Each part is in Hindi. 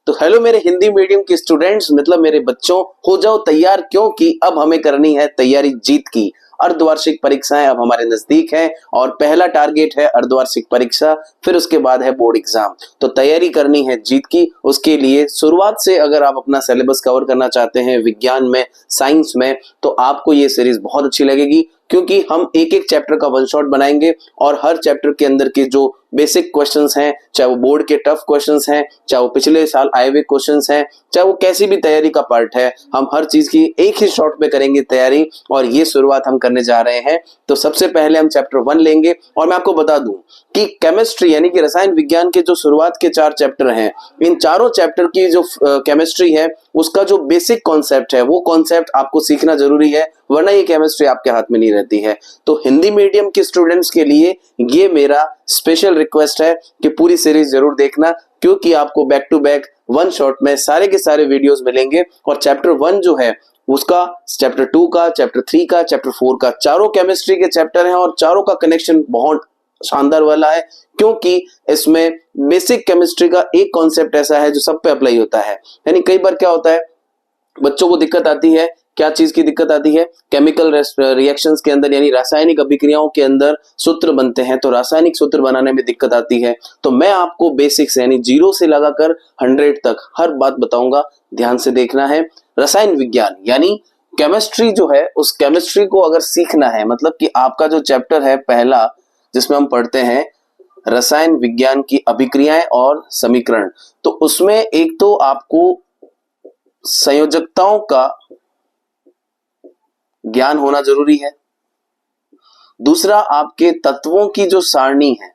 तो हेलो मेरे हिंदी मीडियम के स्टूडेंट्स, मतलब मेरे बच्चों, हो जाओ तैयार, क्योंकि अब हमें करनी है तैयारी जीत की। अर्धवार्षिक परीक्षाएं अब हमारे नजदीक हैं और पहला टारगेट है अर्धवार्षिक परीक्षा, फिर उसके बाद है बोर्ड एग्जाम। तो तैयारी करनी है जीत की। उसके लिए शुरुआत से अगर आप अपना सिलेबस कवर करना चाहते हैं विज्ञान में, साइंस में, तो आपको ये सीरीज बहुत अच्छी लगेगी, क्योंकि हम एक एक चैप्टर का वन शॉट बनाएंगे और हर चैप्टर के अंदर के जो बेसिक क्वेश्चंस हैं, चाहे वो बोर्ड के टफ क्वेश्चंस हैं, चाहे वो पिछले साल आए हुए क्वेश्चंस हैं, चाहे वो कैसी भी तैयारी का पार्ट है, हम हर चीज की एक ही शॉट में करेंगे तैयारी। और ये शुरुआत हम करने जा रहे हैं। तो सबसे पहले हम चैप्टर 1 लेंगे। और मैं आपको बता दूं कि केमिस्ट्री यानी कि रसायन विज्ञान के जो शुरुआत के 4 चैप्टर हैं, इन चारों चैप्टर की जो केमिस्ट्री है उसका जो बेसिक कॉन्सेप्ट है वो कॉन्सेप्ट आपको सीखना जरूरी है, वरना ये केमिस्ट्री आपके हाथ में नहीं रहती है। तो हिंदी मीडियम के स्टूडेंट्स के लिए ये मेरा स्पेशल रिक्वेस्ट है कि पूरी सीरीज जरूर देखना, क्योंकि आपको back to back one shot में सारे के सारे वीडियोस मिलेंगे। और चैप्टर 1 जो है उसका, चैप्टर 2 का, चैप्टर 3 का, चैप्टर 4 का, चारों केमिस्ट्री के चैप्टर हैं और चारों का कनेक्शन बहुत शानदार वाला है, क्योंकि इसमें बेसिक केमिस्ट्री का एक कॉन्सेप्ट ऐसा है जो सब पे अप्लाई होता है। यानी कई बार क्या होता है, बच्चों को दिक्कत आती है, क्या चीज की दिक्कत आती है, केमिकल रिएक्शंस के अंदर यानी रासायनिक अभिक्रियाओं के अंदर सूत्र बनते हैं, तो रासायनिक सूत्र बनाने में दिक्कत आती है। तो मैं आपको बेसिक्स यानी 0 से लगाकर 100 तक हर बात बताऊंगा, ध्यान से देखना है। रसायन विज्ञान यानी केमिस्ट्री जो है, उस केमिस्ट्री को अगर सीखना है, मतलब कि आपका जो चैप्टर है पहला जिसमें हम पढ़ते हैं रसायन विज्ञान की अभिक्रियाएं और समीकरण, तो उसमें एक तो आपको संयोजकताओं का ज्ञान होना जरूरी है। दूसरा, आपके तत्वों की जो सारणी है,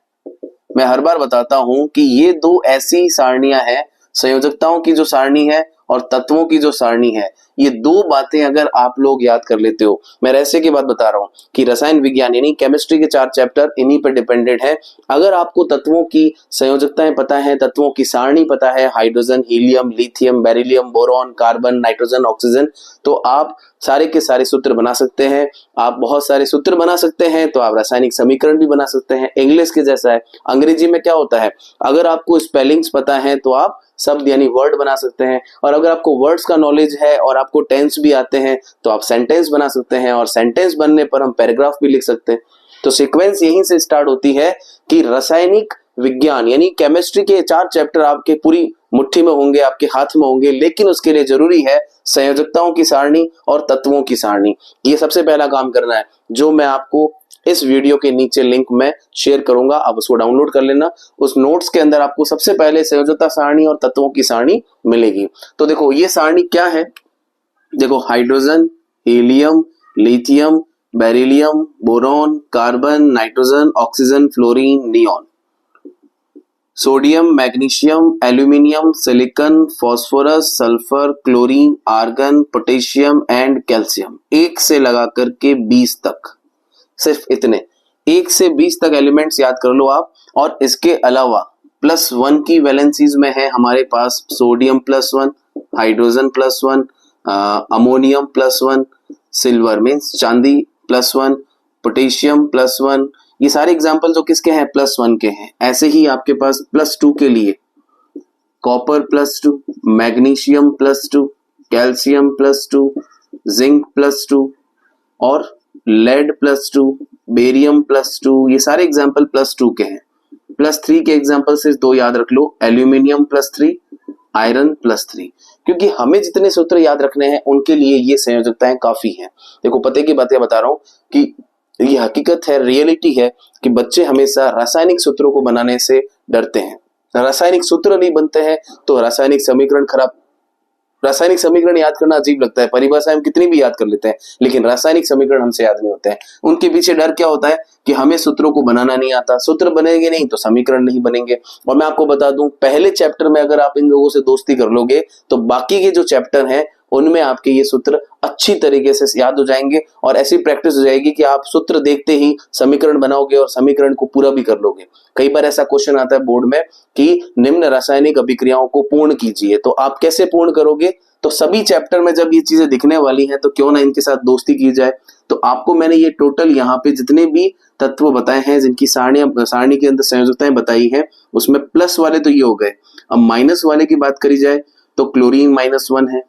मैं हर बार बताता हूं कि ये 2 ऐसी सारणियां हैं, संयोजकताओं की जो सारणी है और तत्वों की जो सारणी है, ये 2 बातें अगर आप लोग याद कर लेते हो, मैं ऐसे की बात बता रहा हूं कि रसायन विज्ञान यानी केमिस्ट्री के 4 चैप्टर इन्हीं पर डिपेंडेंट है। अगर आपको तत्वों की संयोजकताएं पता है, तत्वों की सारणी पता है, hydrogen, helium, lithium, beryllium, boron, carbon, nitrogen, oxygen, तो आप सारे के सारे सूत्र बना सकते हैं। आप बहुत सारे सूत्र बना सकते हैं, तो आप रासायनिक समीकरण भी बना सकते हैं। इंग्लिश के जैसा है, अंग्रेजी में क्या होता है, अगर आपको स्पेलिंग्स पता है तो आप शब्द यानी वर्ड बना सकते हैं, और अगर आपको वर्ड्स का नॉलेज है और आपको टेंस भी आते हैं तो आप सेंटेंस बना सकते हैं, और सेंटेंस बनने पर हम पैराग्राफ भी लिख सकते हैं। तो सीक्वेंस यहीं से स्टार्ट होती है कि रासायनिक विज्ञान यानी केमिस्ट्री के 4 चैप्टर आपके पूरी मुट्ठी में होंगे, आपके हाथ में होंगे, लेकिन उसके लिए जरूरी है संयोजकताओं की सारणी और तत्वों की सारणी। ये सबसे पहला काम करना है, जो मैं आपको इस वीडियो के नीचे लिंक में शेयर करूंगा, आप उसको डाउनलोड कर लेना। उस नोट्स के अंदर आपको सबसे पहले संयोजकता सारणी और तत्वों की सारणी मिलेगी। तो देखो ये सारणी क्या है, देखो hydrogen, helium, lithium, beryllium, boron, carbon, nitrogen, oxygen, fluorine, neon, sodium, magnesium, aluminium, silicon, phosphorus, sulphur, chlorine, argon, potassium and calcium, 1 से लगाकर के 20 तक, सिर्फ इतने 1 से 20 तक एलिमेंट्स याद कर लो आप। और इसके अलावा +1 की वैलेंसीज में है हमारे पास sodium +1, hydrogen +1, ammonium +1, silver means चांदी +1, पोटेशियम +1, ये सारे एग्जाम्पल जो किसके हैं, +1 के हैं। ऐसे ही आपके पास +2 के लिए कॉपर +2, मैग्नीशियम +2, कैल्शियम +2, जिंक +2 और लेड +2, बेरियम +2, ये सारे एग्जाम्पल +2 के हैं। +3 के एग्जाम्पल से 2 याद रख लो, एल्यूमिनियम +3, आयरन +3, क्योंकि हमें जितने सूत्र याद रखने हैं उनके लिए ये संयोजकताएं काफी हैं। देखो पते की बातें बता रहा हूं कि ये हकीकत है, रियलिटी है कि बच्चे हमेशा रासायनिक सूत्रों को बनाने से डरते हैं। रासायनिक सूत्र नहीं बनते हैं तो रासायनिक समीकरण खराब, रासायनिक समीकरण याद करना अजीब लगता है, परिभाषाएं हम कितनी भी याद कर लेते हैं, लेकिन रासायनिक समीकरण हमसे याद नहीं होते हैं। उनके पीछे डर क्या होता है कि हमें सूत्रों को बनाना नहीं आता, सूत्र बनेंगे नहीं तो समीकरण नहीं बनेंगे। और मैं आपको बता दूं, पहले चैप्टर में अगर आप इन लोगों से दोस्ती कर लोगे तो बाकी के जो चैप्टर हैं उनमें आपके ये सूत्र अच्छी तरीके से याद हो जाएंगे और ऐसी प्रैक्टिस हो जाएगी कि आप सूत्र देखते ही समीकरण बनाओगे और समीकरण को पूरा भी कर लोगे। कई बार ऐसा क्वेश्चन आता है बोर्ड में कि निम्न रासायनिक अभिक्रियाओं को पूर्ण कीजिए, तो आप कैसे पूर्ण करोगे? तो सभी चैप्टर में जब ये चीजें दिखने वाली हैं तो क्यों ना इनके साथ दोस्ती की जाए। तो आपको मैंने ये टोटल यहाँ पे जितने भी तत्व बताए हैं जिनकी सारणी के अंदर संयोजकताएं बताई हैं, उसमें प्लस वाले तो ये हो गए, अब माइनस वाले की बात करी जाए तो क्लोरीन -1 है,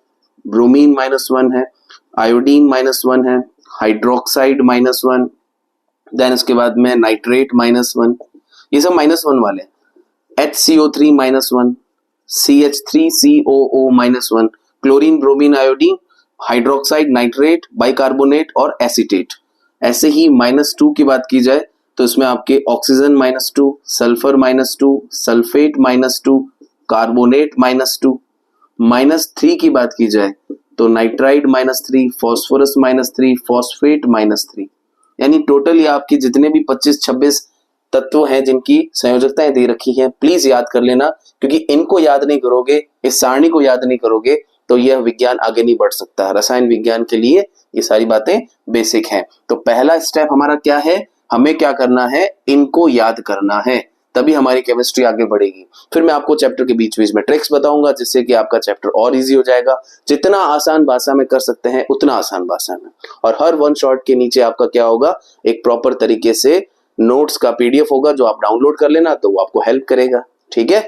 ब्रोमीन -1 है, आयोडीन -1 है, हाइड्रोक्साइड -1, देन उसके बाद में नाइट्रेट -1, ये सब -1 वाले। HCO3 -1, CH3COO -1, chlorine, bromine, iodine, hydroxide, nitrate, bicarbonate और एसीटेट। ऐसे ही -2 की बात की जाए तो इसमें आपके ऑक्सीजन -2, सल्फर -2, सल्फेट -2, कार्बोनेट -2। -3 की बात की जाए तो नाइट्राइड -3, फॉस्फोरस -3, फॉस्फेट -3। यानी टोटल ये आपकी जितने भी 25-26 तत्व हैं जिनकी संयोजकताएं दे रखी हैं, प्लीज याद कर लेना, क्योंकि इनको याद नहीं करोगे, इस सारणी को याद नहीं करोगे तो यह विज्ञान आगे नहीं बढ़ सकता। रसायन विज्ञान के लिए ये सारी बातें बेसिक हैं। तो पहला स्टेप हमारा क्या है, हमें क्या करना है, इनको याद करना है, तभी हमारी केमिस्ट्री आगे बढ़ेगी। फिर मैं आपको चैप्टर के बीच बीच में ट्रिक्स बताऊंगा जिससे कि आपका चैप्टर और इजी हो जाएगा। जितना आसान भाषा में कर सकते हैं उतना आसान भाषा में, और हर वन शॉट के नीचे आपका क्या होगा, एक प्रॉपर तरीके से नोट्स का PDF होगा जो आप डाउनलोड कर लेना, तो वो आपको हेल्प करेगा। ठीक है,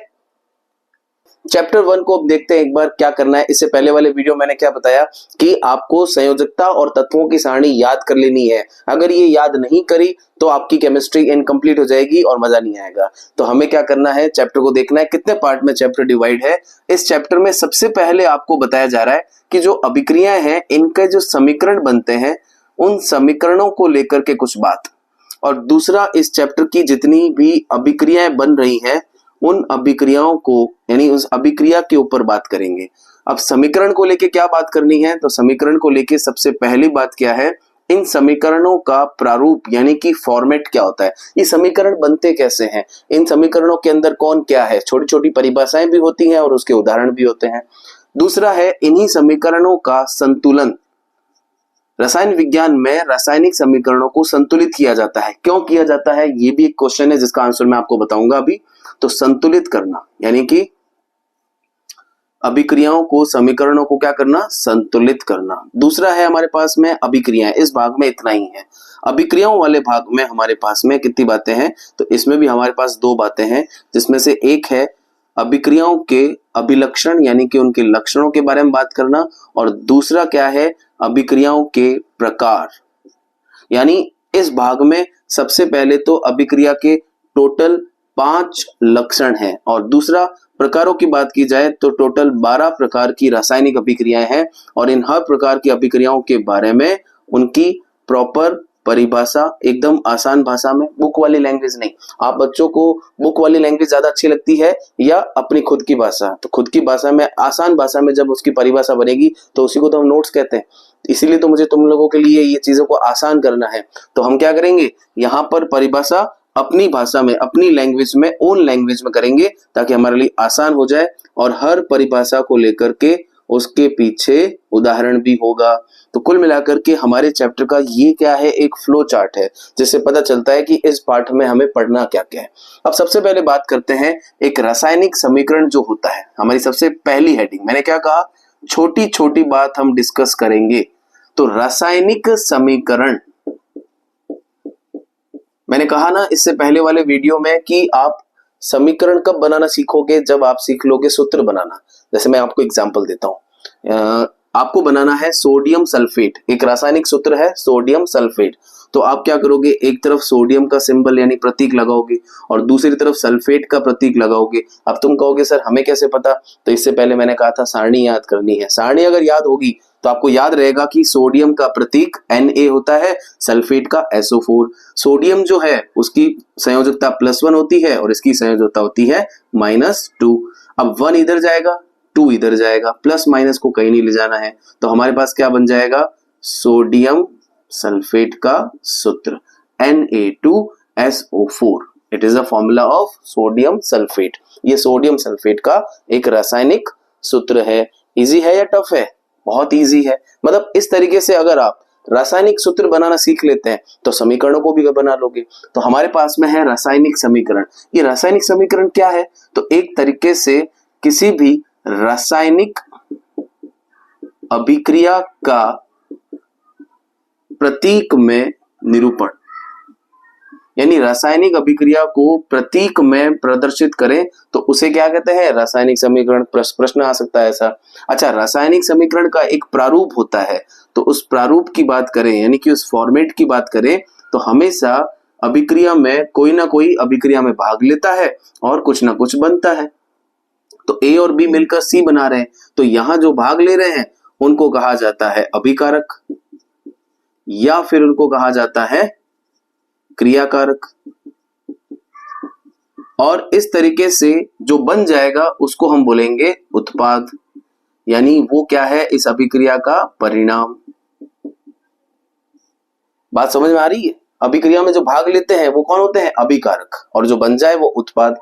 चैप्टर 1 को अब देखते हैं एक बार क्या करना है। इससे पहले वाले वीडियो मैंने क्या बताया कि आपको संयोजकता और तत्वों की सारणी याद कर लेनी है। अगर ये याद नहीं करी तो आपकी केमिस्ट्री इनकम्प्लीट हो जाएगी और मजा नहीं आएगा। तो हमें क्या करना है, चैप्टर को देखना है कितने पार्ट में चैप्टर डिवाइड है। इस चैप्टर में सबसे पहले आपको बताया जा रहा है कि जो अभिक्रियाएं हैं इनके जो समीकरण बनते हैं उन समीकरणों को लेकर के कुछ बात, और दूसरा इस चैप्टर की जितनी भी अभिक्रियाएं बन रही हैं उन अभिक्रियाओं को, यानी उस अभिक्रिया के ऊपर बात करेंगे। अब समीकरण को लेके क्या बात करनी है, तो समीकरण को लेके सबसे पहली बात क्या है, इन समीकरणों का प्रारूप यानी कि फॉर्मेट क्या होता है, ये समीकरण बनते कैसे हैं, इन समीकरणों के अंदर कौन क्या है, छोटी छोटी परिभाषाएं भी होती हैं और उसके उदाहरण भी होते हैं। दूसरा है इन्हीं समीकरणों का संतुलन। रसायन विज्ञान में रासायनिक समीकरणों को संतुलित किया जाता है, क्यों किया जाता है ये भी एक क्वेश्चन है जिसका आंसर मैं आपको बताऊंगा अभी। तो संतुलित करना यानी कि अभिक्रियाओं को, समीकरणों को क्या करना, संतुलित करना। दूसरा है हमारे पास में अभिक्रियाएं, इस भाग में इतना ही है। अभिक्रियाओं वाले भाग में हमारे पास में कितनी बातें हैं, तो इसमें भी हमारे पास 2 बातें हैं, जिसमें से एक है अभिक्रियाओं के अभिलक्षण यानी कि उनके लक्षणों के बारे में बात करना, और दूसरा क्या है, अभिक्रियाओं के प्रकार। यानी इस भाग में सबसे पहले तो अभिक्रिया के टोटल 5 लक्षण हैं, और दूसरा प्रकारों की बात की जाए तो टोटल 12 प्रकार की रासायनिक अभिक्रियाएं हैं, और इन हर प्रकार की अभिक्रियाओं के बारे में उनकी प्रॉपर परिभाषा एकदम आसान भाषा में, बुक वाली लैंग्वेज नहीं। आप बच्चों को बुक वाली लैंग्वेज ज्यादा अच्छी लगती है या अपनी खुद की भाषा, तो खुद की भाषा में, आसान भाषा में जब उसकी परिभाषा बनेगी तो उसी को तो हम नोट्स कहते हैं। इसीलिए तो मुझे तुम लोगों के लिए ये चीजों को आसान करना है। तो हम क्या करेंगे, यहाँ पर परिभाषा अपनी भाषा में, अपनी लैंग्वेज में, ओन लैंग्वेज में करेंगे ताकि हमारे लिए आसान हो जाए, और हर परिभाषा को लेकर के उसके पीछे उदाहरण भी होगा। तो कुल मिलाकर के हमारे चैप्टर का ये क्या है, एक फ्लो चार्ट है जिससे पता चलता है कि इस पाठ में हमें पढ़ना क्या क्या है। अब सबसे पहले बात करते हैं एक रासायनिक समीकरण जो होता है, हमारी सबसे पहली हेडिंग। मैंने क्या कहा, छोटी छोटी बात हम डिस्कस करेंगे। तो रासायनिक समीकरण, मैंने कहा ना इससे पहले वाले वीडियो में कि आप समीकरण कब बनाना सीखोगे, जब आप सीख लोगे सूत्र बनाना। जैसे मैं आपको एग्जांपल देता हूं, आपको बनाना है सोडियम सल्फेट, एक रासायनिक सूत्र है सोडियम सल्फेट। तो आप क्या करोगे, एक तरफ सोडियम का सिंबल यानी प्रतीक लगाओगे और दूसरी तरफ सल्फेट का प्रतीक लगाओगे। अब तुम कहोगे सर हमें कैसे पता, तो इससे पहले मैंने कहा था सारणी याद करनी है। सारणी अगर याद होगी तो आपको याद रहेगा कि सोडियम का प्रतीक Na होता है, सल्फेट का SO4। सोडियम जो है उसकी संयोजकता +1 होती है और इसकी संयोजकता होती है -2। अब 1 इधर जाएगा, 2 इधर जाएगा, प्लस माइनस को कहीं नहीं ले जाना है। तो हमारे पास क्या बन जाएगा, सोडियम सल्फेट का सूत्र Na2SO4। It is a formula of sodium sulphate. ये सोडियम सल्फेट का एक रासायनिक सूत्र है। इजी है या टफ है, बहुत इजी है। मतलब इस तरीके से अगर आप रासायनिक सूत्र बनाना सीख लेते हैं तो समीकरणों को भी बना लोगे। तो हमारे पास में है रासायनिक समीकरण। ये रासायनिक समीकरण क्या है, तो एक तरीके से किसी भी रासायनिक अभिक्रिया का प्रतीक में निरूपण, यानी रासायनिक अभिक्रिया को प्रतीक में प्रदर्शित करें तो उसे क्या कहते हैं, रासायनिक समीकरण। प्रश्न आ सकता है ऐसा। अच्छा, रासायनिक समीकरण का एक प्रारूप होता है, तो उस प्रारूप की बात करें यानी कि उस फॉर्मेट की बात करें तो हमेशा अभिक्रिया में कोई ना कोई अभिक्रिया में भाग लेता है और कुछ ना कुछ बनता है। तो ए और बी मिलकर सी बना रहे हैं, तो यहां जो भाग ले रहे हैं उनको कहा जाता है अभिकारक या फिर उनको कहा जाता है क्रियाकारक। और इस तरीके से जो बन जाएगा उसको हम बोलेंगे उत्पाद, यानी वो क्या है, इस अभिक्रिया का परिणाम। बात समझ में आ रही है? अभिक्रिया में जो भाग लेते हैं वो कौन होते हैं, अभिकारक, और जो बन जाए वो उत्पाद।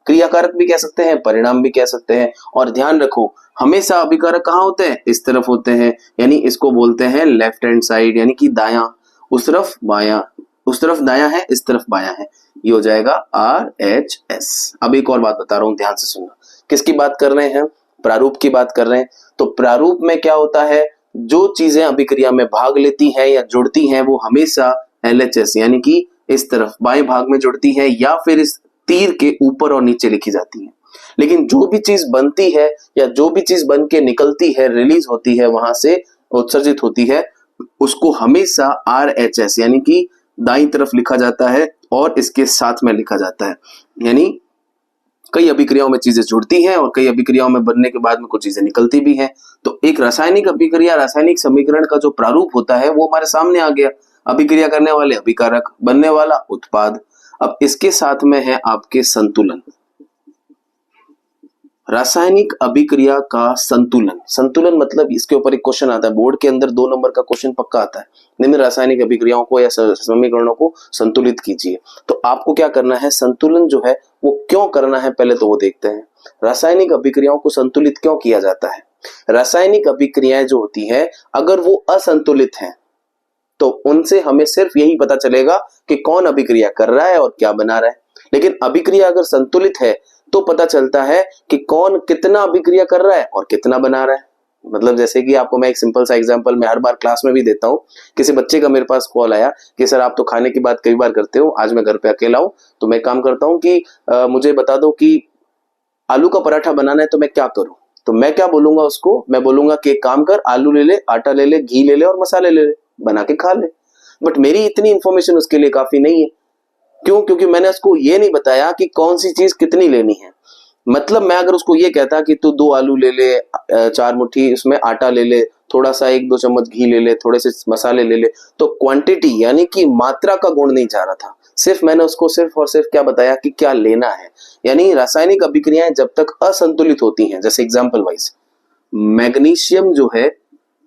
क्रियाकारक भी कह सकते हैं, परिणाम भी कह सकते हैं। और ध्यान रखो, हमेशा अभिकारक कहाँ होते हैं, इस तरफ होते हैं, यानी इसको बोलते हैं लेफ्ट हैंड साइड, यानी कि दायां, उस तरफ बायां, उस तरफ दायां है, इस तरफ बायां है, ये हो जाएगा RHS। अब एक और बात बता रहा हूं, ध्यान से सुनना। किसकी बात कर रहे हैं, प्रारूप की बात कर रहे हैं। तो प्रारूप में क्या होता है, जो चीजें अभिक्रिया में भाग लेती हैं या जुड़ती हैं वो हमेशा LHS यानी कि इस तरफ बाएं भाग में जुड़ती हैं या फिर इस तीर के ऊपर और नीचे लिखी जाती है। लेकिन जो भी चीज बनती है या जो भी चीज बन के निकलती है, रिलीज होती है, वहां से उत्सर्जित होती है, उसको हमेशा RHS यानी कि दाईं तरफ लिखा जाता है और इसके साथ में लिखा जाता है। यानी कई अभिक्रियाओं में चीजें जुड़ती हैं और कई अभिक्रियाओं में बनने के बाद में कुछ चीजें निकलती भी हैं। तो एक रासायनिक अभिक्रिया, रासायनिक समीकरण का जो प्रारूप होता है वो हमारे सामने आ गया। अभिक्रिया करने वाले अभिकारक, बनने वाला उत्पाद। अब इसके साथ में है आपके संतुलन। रासायनिक अभिक्रिया का संतुलन, संतुलन मतलब इसके ऊपर एक क्वेश्चन आता है बोर्ड के अंदर, 2 नंबर का क्वेश्चन पक्का आता है, निम्न रासायनिक अभिक्रियाओं को या समीकरणों को संतुलित कीजिए। तो आपको क्या करना है, संतुलन जो है वो क्यों करना है पहले तो वो देखते हैं। रासायनिक अभिक्रियाओं को संतुलित क्यों किया जाता है। रासायनिक अभिक्रियाएं जो होती है अगर वो असंतुलित है तो उनसे हमें सिर्फ यही पता चलेगा कि कौन अभिक्रिया कर रहा है और क्या बना रहा है। लेकिन अभिक्रिया अगर संतुलित है तो पता चलता है कि कौन कितना अभिक्रिया कर रहा है और कितना बना रहा है। मतलब जैसे कि आपको मैं एक सिंपल सा एग्जांपल मैं हर बार क्लास में भी देता हूँ। किसी बच्चे का मेरे पास कॉल आया कि सर आप तो खाने की बात कई बार करते हो, आज मैं घर पे अकेला हूँ तो मैं काम करता हूँ कि मुझे बता दो कि आलू का पराठा बनाना है तो मैं क्या करूँ। तो मैं क्या बोलूंगा उसको, मैं बोलूंगा कि एक काम कर, आलू ले ले, आटा ले ले, घी ले ले और मसाले ले ले, बना के खा ले। बट मेरी इतनी इंफॉर्मेशन उसके लिए काफी नहीं है। क्यों? क्योंकि मैंने उसको ये नहीं बताया कि कौन सी चीज कितनी लेनी है। मतलब मैं अगर उसको ये कहता कि तू 2 आलू ले ले, 4 मुट्ठी उसमें आटा ले ले, थोड़ा सा 1-2 चम्मच घी ले ले, थोड़े से मसाले ले ले, तो क्वांटिटी यानी कि मात्रा का गुण नहीं जा रहा था। सिर्फ मैंने उसको सिर्फ और सिर्फ क्या बताया कि क्या लेना है। यानी रासायनिक अभिक्रियाएं जब तक असंतुलित होती हैं, जैसे एग्जांपल वाइज मैग्नीशियम जो है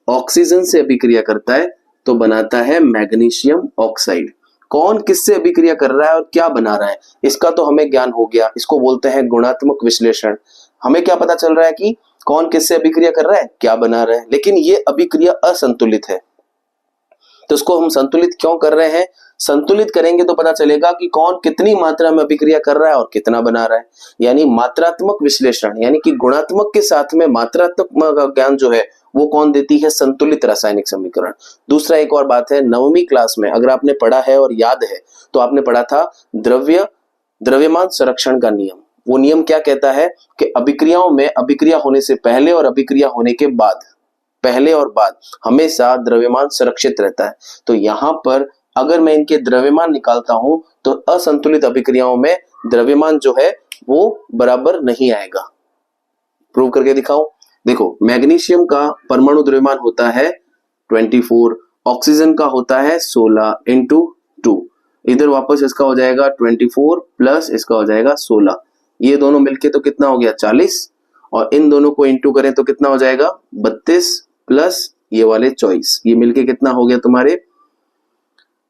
ऑक्सीजन से अभिक्रिया करता है तो बनाता है मैग्नीशियम ऑक्साइड। कौन किससे अभिक्रिया कर रहा है और क्या बना रहा है इसका तो हमें ज्ञान हो गया, इसको बोलते हैं गुणात्मक विश्लेषण। हमें क्या पता चल रहा है कि कौन किससे अभिक्रिया कर रहा है, क्या बना रहा है, लेकिन ये अभिक्रिया असंतुलित है। तो इसको हम संतुलित क्यों कर रहे हैं, संतुलित करेंगे तो पता चलेगा कि कौन कितनी मात्रा में अभिक्रिया कर रहा है और कितना बना रहा है। यानी मात्रात्मक विश्लेषण, यानी कि गुणात्मक के साथ में मात्रात्मक का ज्ञान जो है वो कौन देती है, संतुलित रासायनिक समीकरण। दूसरा एक और बात है, 9वीं क्लास में अगर आपने पढ़ा है और याद है तो आपने पढ़ा था द्रव्यमान संरक्षण का नियम। वो नियम क्या कहता है कि अभिक्रियाओं में अभिक्रिया होने से पहले और अभिक्रिया होने के बाद, पहले और बाद हमेशा द्रव्यमान सुरक्षित रहता है। तो यहां पर अगर मैं इनके द्रव्यमान निकालता हूं तो असंतुलित अभिक्रियाओं में द्रव्यमान जो है वो बराबर नहीं आएगा। प्रूव करके दिखाओ। देखो, मैग्नीशियम का परमाणु द्रव्यमान होता है 24, ऑक्सीजन का होता है 16 × 2, इधर वापस इसका हो जाएगा 24 प्लस इसका हो जाएगा 16, ये दोनों मिलके तो कितना हो गया 40, और इन दोनों को इंटू करें तो कितना हो जाएगा 32 प्लस ये वाले 24, ये मिलके कितना हो गया तुम्हारे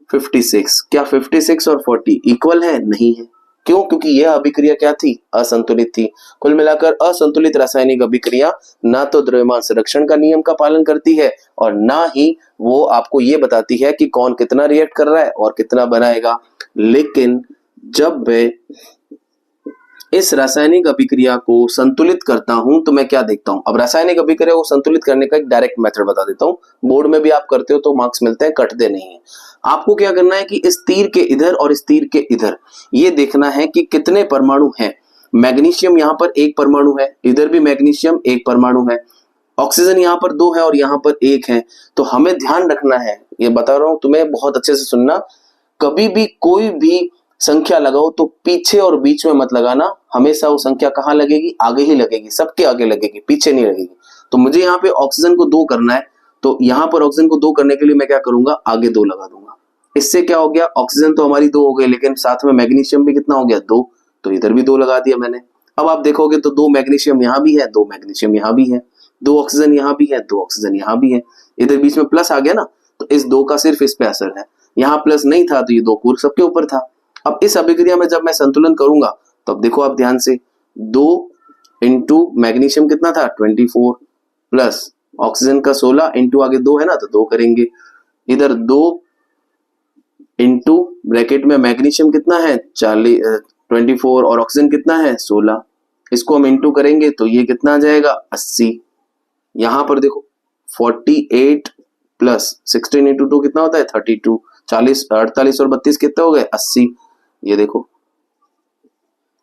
56। क्या 56 और 40 इक्वल है? नहीं है। क्यों? क्योंकि यह अभिक्रिया क्या थी, असंतुलित थी। कुल मिलाकर असंतुलित रासायनिक अभिक्रिया ना तो द्रव्यमान संरक्षण का नियम का पालन करती है और ना ही वो आपको ये बताती है कि कौन कितना रिएक्ट कर रहा है और कितना बनाएगा। लेकिन जब वे इस रासायनिक अभिक्रिया को संतुलित करता हूं तो मैं क्या देखता हूं। अब रासायनिक अभिक्रिया को संतुलित करने का एक डायरेक्ट मेथड बता देता हूं, बोर्ड में भी आप करते हो तो मार्क्स मिलते हैं, कटते नहीं है। आपको क्या करना है कि इस तीर के इधर और इस तीर के इधर ये देखना है कि कितने परमाणु हैं। मैग्नीशियम यहाँ पर एक परमाणु है, इधर भी मैग्नीशियम एक परमाणु है, ऑक्सीजन यहाँ पर 2 है और यहाँ पर 1 है। तो हमें ध्यान रखना है, ये बता रहा हूं तुम्हें, बहुत अच्छे से सुनना, कभी भी कोई भी संख्या लगाओ तो पीछे और बीच में मत लगाना, हमेशा वो संख्या कहाँ लगेगी, आगे ही लगेगी, सबके आगे लगेगी, पीछे नहीं लगेगी। तो मुझे यहाँ पे ऑक्सीजन को 2 करना है, तो यहाँ पर ऑक्सीजन को 2 करने के लिए मैं क्या करूंगा, आगे 2 लगा दूंगा। इससे क्या हो गया, ऑक्सीजन तो हमारी 2 हो गई, लेकिन साथ में मैग्नीशियम भी कितना हो गया, 2, तो इधर भी 2 लगा दिया मैंने। अब आप देखोगे तो 2 मैग्नीशियम यहाँ भी है, 2 मैग्नीशियम यहाँ भी है, 2 ऑक्सीजन यहाँ भी है, 2 ऑक्सीजन यहाँ भी है, इधर बीच में प्लस आ गया ना, तो इस 2 का सिर्फ इस पे असर है, यहाँ प्लस नहीं था तो ये 2 पूर्व सबके ऊपर था। अब इस अभिक्रिया में जब मैं संतुलन करूंगा तो अब देखो आप ध्यान से, 2 इंटू मैग्नीशियम कितना था 24 प्लस ऑक्सीजन का 16 इंटू आगे 2 है ना तो 2 करेंगे, इधर 2 इंटू ब्रैकेट में मैग्नीशियम कितना है 24 और ऑक्सीजन कितना है 16, इसको हम इंटू करेंगे तो ये कितना आ जाएगा 80। यहां पर देखो 48 प्लस 16 इंटू 2 कितना होता है 32, 40 48 और 32 कितने हो गए 80। ये देखो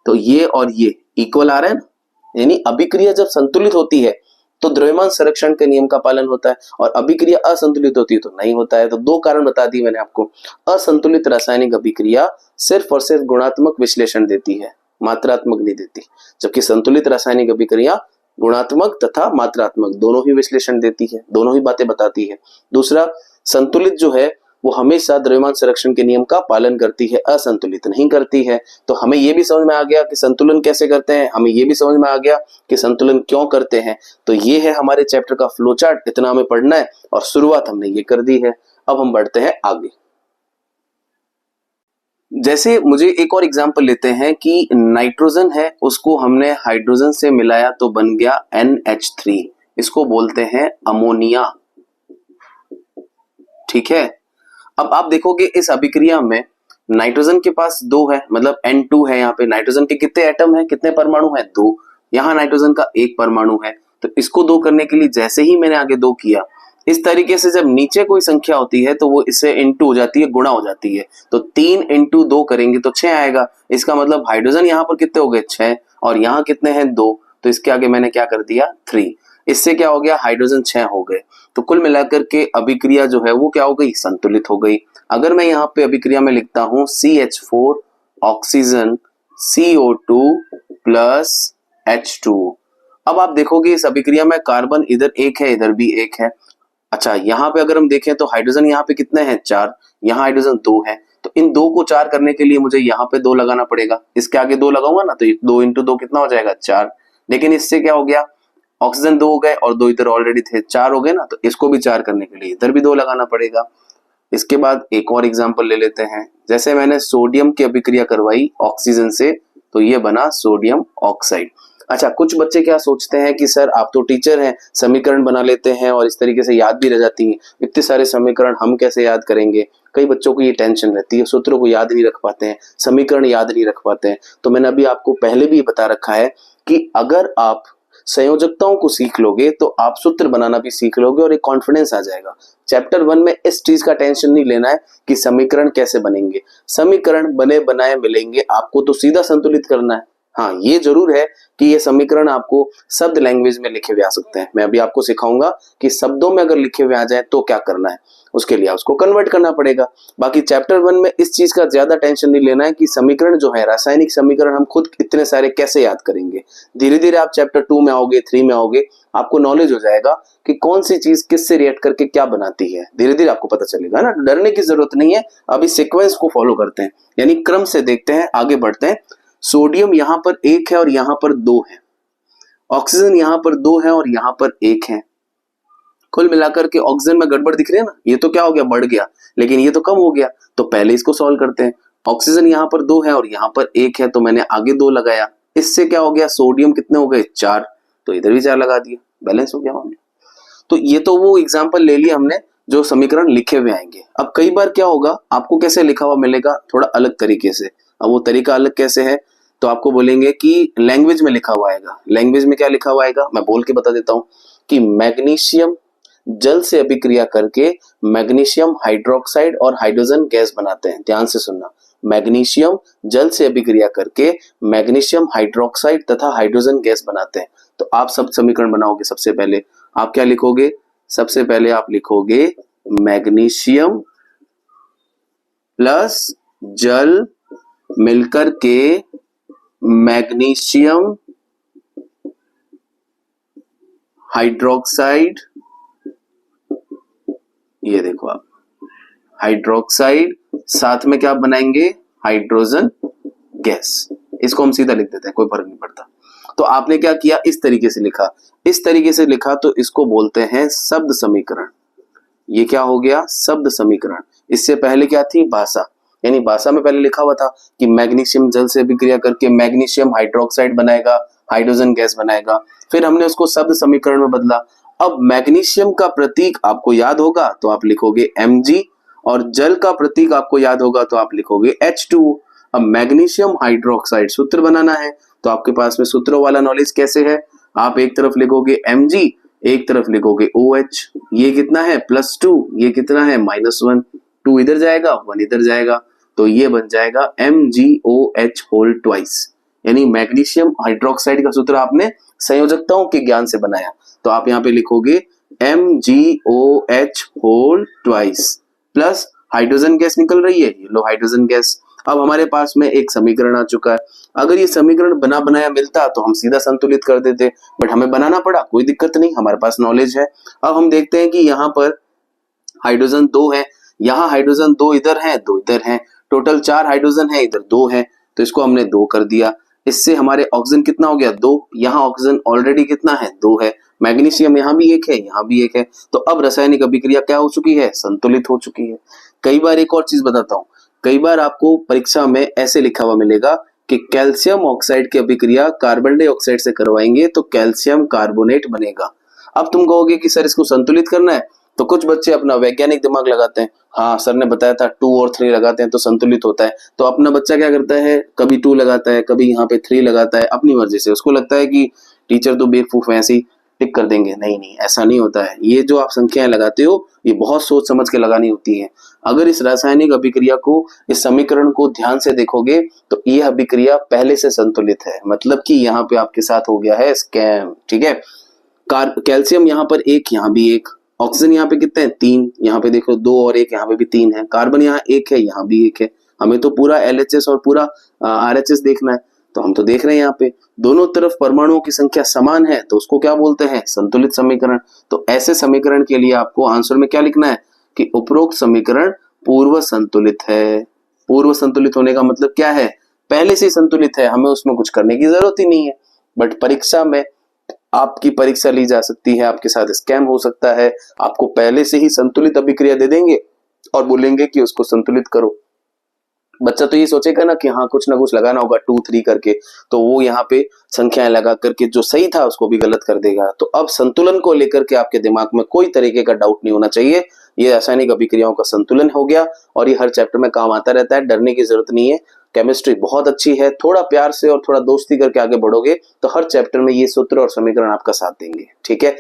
तो ये और ये इक्वल आ रहे हैं ना, यानी अभिक्रिया जब संतुलित होती है तो द्रव्यमान संरक्षण के नियम का पालन होता है, और अभिक्रिया असंतुलित होती है तो नहीं होता है। तो 2 कारण बता दिए मैंने आपको। असंतुलित रासायनिक अभिक्रिया सिर्फ और सिर्फ गुणात्मक विश्लेषण देती है, मात्रात्मक नहीं देती, जबकि संतुलित रासायनिक अभिक्रिया गुणात्मक तथा मात्रात्मक दोनों ही विश्लेषण देती है, दोनों ही बातें बताती है। दूसरा, संतुलित जो है वो हमेशा द्रव्यमान संरक्षण के नियम का पालन करती है, असंतुलित नहीं करती है। तो हमें ये भी समझ में आ गया कि संतुलन कैसे करते हैं, हमें ये भी समझ में आ गया कि संतुलन क्यों करते हैं। तो ये है हमारे चैप्टर का फ्लो चार्ट, इतना हमें पढ़ना है और शुरुआत हमने ये कर दी है। अब हम बढ़ते हैं आगे। जैसे मुझे एक और एग्जांपल लेते हैं कि नाइट्रोजन है, उसको हमने हाइड्रोजन से मिलाया तो बन गया NH3, इसको बोलते हैं अमोनिया, ठीक है। अब आप देखोगे इस अभिक्रिया में नाइट्रोजन के पास 2 है, मतलब N2 है, यहाँ पे नाइट्रोजन के कितने एटम है, कितने परमाणु है 2, यहाँ नाइट्रोजन का 1 परमाणु है। तो इसको 2 करने के लिए जैसे ही मैंने आगे 2 किया, इस तरीके से जब नीचे कोई संख्या होती है तो वो इससे इंटू हो जाती है, गुणा हो जाती है। तो 3 इंटू 2 करेंगे तो 6 आएगा। इसका मतलब हाइड्रोजन यहाँ पर कितने हो गए 6, और यहाँ कितने हैं 2, तो इसके आगे मैंने क्या कर दिया 3। इससे क्या हो गया, हाइड्रोजन 6 हो गए। तो कुल मिलाकर के अभिक्रिया जो है वो क्या हो गई, संतुलित हो गई। अगर मैं यहाँ पे अभिक्रिया में लिखता हूं CH4 oxygen CO2 plus H2, अब आप देखोगे इस अभिक्रिया में कार्बन इधर 1 है, इधर भी 1 है। अच्छा, यहाँ पे अगर हम देखें तो हाइड्रोजन यहाँ पे कितने हैं 4, यहाँ हाइड्रोजन 2 है, तो इन 2 को 4 करने के लिए मुझे यहाँ पे 2 लगाना पड़ेगा। इसके आगे 2 लगाऊंगा ना तो 2 इंटू 2 कितना हो जाएगा 4, लेकिन इससे क्या हो गया, ऑक्सीजन 2 हो गए और 2 इधर ऑलरेडी थे, 4 हो गए ना, तो इसको भी 4 करने के लिए इधर भी 2 लगाना पड़ेगा। इसके बाद एक और एग्जांपल ले लेते हैं। जैसे मैंने सोडियम की अभिक्रिया करवाई ऑक्सीजन से, तो ये बना सोडियम ऑक्साइड। अच्छा, कुछ बच्चे क्या सोचते हैं कि सर आप तो टीचर हैं, समीकरण बना लेते हैं और इस तरीके से याद भी रह जाती हैं, इतने सारे समीकरण हम कैसे याद करेंगे। कई बच्चों को ये टेंशन रहती है, सूत्रों को याद नहीं रख पाते हैं, समीकरण याद नहीं रख पाते हैं। तो मैंने अभी आपको पहले भी बता रखा है कि अगर आप संयोजकताओं को सीख लोगे तो आप सूत्र बनाना भी सीख लोगे और एक कॉन्फिडेंस आ जाएगा। चैप्टर 1 में इस चीज का टेंशन नहीं लेना है कि समीकरण कैसे बनेंगे, समीकरण बने बनाए मिलेंगे, आपको तो सीधा संतुलित करना है। हाँ, ये जरूर है कि ये समीकरण आपको शब्द लैंग्वेज में लिखे हुए आ सकते हैं। मैं अभी आपको सिखाऊंगा कि शब्दों में अगर लिखे हुए आ जाए तो क्या करना है, उसके लिए उसको कन्वर्ट करना पड़ेगा। बाकी चैप्टर 1 में इस चीज का ज्यादा टेंशन नहीं लेना है कि समीकरण जो है, रासायनिक समीकरण हम खुद इतने सारे कैसे याद करेंगे। धीरे धीरे आप चैप्टर 2 में आओगे, 3 में आओगे, आपको नॉलेज हो जाएगा कि कौन सी चीज किससे रिएक्ट करके क्या बनाती है, धीरे धीरे आपको पता चलेगा ना। डरने की जरूरत नहीं है, अभी सीक्वेंस को फॉलो करते हैं, यानी क्रम से देखते हैं, आगे बढ़ते हैं। सोडियम यहाँ पर 1 है और यहाँ पर 2 है, ऑक्सीजन यहाँ पर 2 है और यहाँ पर 1 है। कुल मिलाकर के ऑक्सीजन में गड़बड़ दिख रही है ना, ये तो क्या हो गया, बढ़ गया, लेकिन ये तो कम हो गया। तो पहले इसको सॉल्व करते हैं। ऑक्सीजन यहाँ पर 2 है और यहाँ पर 1 है, तो मैंने आगे 2 लगाया। इससे क्या हो गया, सोडियम कितने हो गए 4, तो इधर भी 4 लगा दिया, बैलेंस हो गया मामला। तो ये तो वो एग्जाम्पल ले लिया हमने जो समीकरण लिखे हुए आएंगे। अब कई बार क्या होगा, आपको कैसे लिखा हुआ मिलेगा, थोड़ा अलग तरीके से। अब वो तरीका अलग कैसे है, तो आपको बोलेंगे कि लैंग्वेज में लिखा हुआ आएगा। लैंग्वेज में क्या लिखा हुआ आएगा, मैं बोल के बता देता हूं कि मैग्नीशियम जल से अभिक्रिया करके मैग्नीशियम हाइड्रोक्साइड और हाइड्रोजन गैस बनाते हैं। ध्यान से सुनना, मैग्नीशियम जल से अभिक्रिया करके मैग्नीशियम हाइड्रोक्साइड तथा हाइड्रोजन गैस बनाते हैं। तो आप सब समीकरण बनाओगे। सबसे पहले आप क्या लिखोगे, सबसे पहले आप लिखोगे मैग्नीशियम प्लस जल मिलकर के मैग्नीशियम हाइड्रोक्साइड, ये देखो आप हाइड्रोक्साइड, साथ में क्या बनाएंगे, हाइड्रोजन गैस। इसको हम सीधा लिख देते हैं, कोई फर्क नहीं पड़ता। तो आपने क्या किया, इस तरीके से लिखा, इस तरीके से लिखा तो इसको बोलते हैं शब्द समीकरण। ये क्या हो गया, शब्द समीकरण। इससे पहले क्या थी, भाषा, यानी भाषा में पहले लिखा हुआ था कि मैग्नीशियम जल से अभिक्रिया करके मैग्नीशियम हाइड्रोक्साइड बनाएगा, हाइड्रोजन गैस बनाएगा। फिर हमने उसको शब्द समीकरण में बदला। अब मैग्नीशियम का प्रतीक आपको याद होगा तो आप लिखोगे Mg, और जल का प्रतीक आपको याद होगा तो आप लिखोगे H2। अब मैग्नीशियम हाइड्रोक्साइड सूत्र बनाना है तो आपके पास में सूत्रों वाला नॉलेज कैसे है, आप एक तरफ लिखोगे Mg, एक तरफ लिखोगे OH। ये कितना है +2, ये कितना है -1, 2 इधर जाएगा 1 इधर जाएगा, तो ये बन जाएगा MgOH होल ट्वाइस। यानी मैग्नीशियम हाइड्रोक्साइड का सूत्र आपने संयोजकताओं के ज्ञान से बनाया। तो आप यहाँ पे लिखोगे MgOH whole twice plus hydrogen gas निकल रही है, ये लो हाइड्रोजन गैस। अब हमारे पास में एक समीकरण आ चुका है। अगर ये समीकरण बना बनाया मिलता तो हम सीधा संतुलित कर देते, बट हमें बनाना पड़ा, कोई दिक्कत नहीं, हमारे पास नॉलेज है। अब हम देखते हैं कि यहाँ पर हाइड्रोजन 2 है, यहाँ हाइड्रोजन 2 इधर है, 2 इधर है, टोटल 4 हाइड्रोजन है, इधर 2 है, तो इसको हमने 2 कर दिया। इससे हमारे ऑक्सीजन कितना हो गया, 2। यहाँ ऑक्सीजन ऑलरेडी कितना है, 2 है। मैग्नीशियम यहाँ भी 1 है, यहाँ भी 1 है। तो अब रासायनिक अभिक्रिया क्या हो चुकी है, संतुलित हो चुकी है। कई बार एक और चीज बताता हूँ, कई बार आपको परीक्षा में ऐसे लिखा हुआ मिलेगा कि कैल्शियम ऑक्साइड की अभिक्रिया कार्बन डाइऑक्साइड से करवाएंगे तो कैल्शियम कार्बोनेट बनेगा। अब तुम कहोगे कि सर इसको संतुलित करना है, तो कुछ बच्चे अपना वैज्ञानिक दिमाग लगाते हैं, हाँ सर ने बताया था 2 और 3 लगाते हैं तो संतुलित होता है। तो अपना बच्चा क्या करता है, कभी 2 लगाता है, कभी यहाँ पे 3 लगाता है, अपनी मर्जी से। उसको लगता है कि टीचर तो बेवकूफ है, ऐसे ही टिक कर देंगे। नहीं नहीं, ऐसा नहीं होता है। ये जो आप संख्याएं लगाते हो ये बहुत सोच समझ के लगानी होती है। अगर इस रासायनिक अभिक्रिया को, इस समीकरण को ध्यान से देखोगे तो ये अभिक्रिया पहले से संतुलित है, मतलब कि यहाँ पे आपके साथ हो गया है स्कैम। ठीक है, कैल्शियम यहाँ पर 1, यहाँ भी 1, ऑक्सीजन यहाँ पे कितने हैं, 3, यहाँ पे देखो 2 और 1, यहाँ पे भी 3 है, कार्बन यहाँ 1 है, यहाँ भी 1 है। हमें तो पूरा LHS और पूरा RHS देखना है, तो हम तो देख रहे हैं यहाँ पे दोनों तरफ परमाणुओं की संख्या समान है, तो उसको क्या बोलते हैं, संतुलित समीकरण। तो ऐसे समीकरण के लिए आपको आंसर में क्या लिखना है कि उपरोक्त समीकरण पूर्व संतुलित है। पूर्व संतुलित होने का मतलब क्या है, पहले से संतुलित है, हमें उसमें कुछ करने की जरूरत ही नहीं है। बट परीक्षा में आपकी परीक्षा ली जा सकती है, आपके साथ स्कैम हो सकता है। आपको पहले से ही संतुलित अभिक्रिया दे देंगे और बोलेंगे कि उसको संतुलित करो। बच्चा तो ये सोचेगा ना कि हाँ कुछ ना कुछ लगाना होगा 2, 3 करके, तो वो यहाँ पे संख्याएं लगा करके जो सही था उसको भी गलत कर देगा। तो अब संतुलन को लेकर के आपके दिमाग में कोई तरीके का डाउट नहीं होना चाहिए। ये रासायनिक अभिक्रियाओं का संतुलन हो गया और ये हर चैप्टर में काम आता रहता है, डरने की जरूरत नहीं है। केमिस्ट्री बहुत अच्छी है, थोड़ा प्यार से और थोड़ा दोस्ती करके आगे बढ़ोगे तो हर चैप्टर में ये सूत्र और समीकरण आपका साथ देंगे। ठीक है,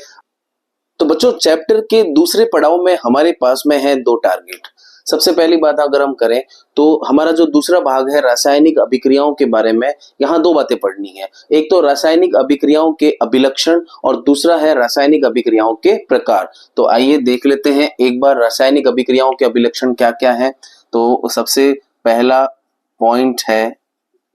तो बच्चों चैप्टर के दूसरे पड़ाव में हमारे पास में है 2 टारगेट। सबसे पहली बात अगर हम करें तो हमारा जो दूसरा भाग है रासायनिक अभिक्रियाओं के बारे में, यहाँ 2 बातें पढ़नी है। एक तो रासायनिक अभिक्रियाओं के अभिलक्षण और दूसरा है रासायनिक अभिक्रियाओं के प्रकार। तो आइए देख लेते हैं एक बार रासायनिक अभिक्रियाओं के अभिलक्षण क्या क्या है। तो सबसे पहला पॉइंट है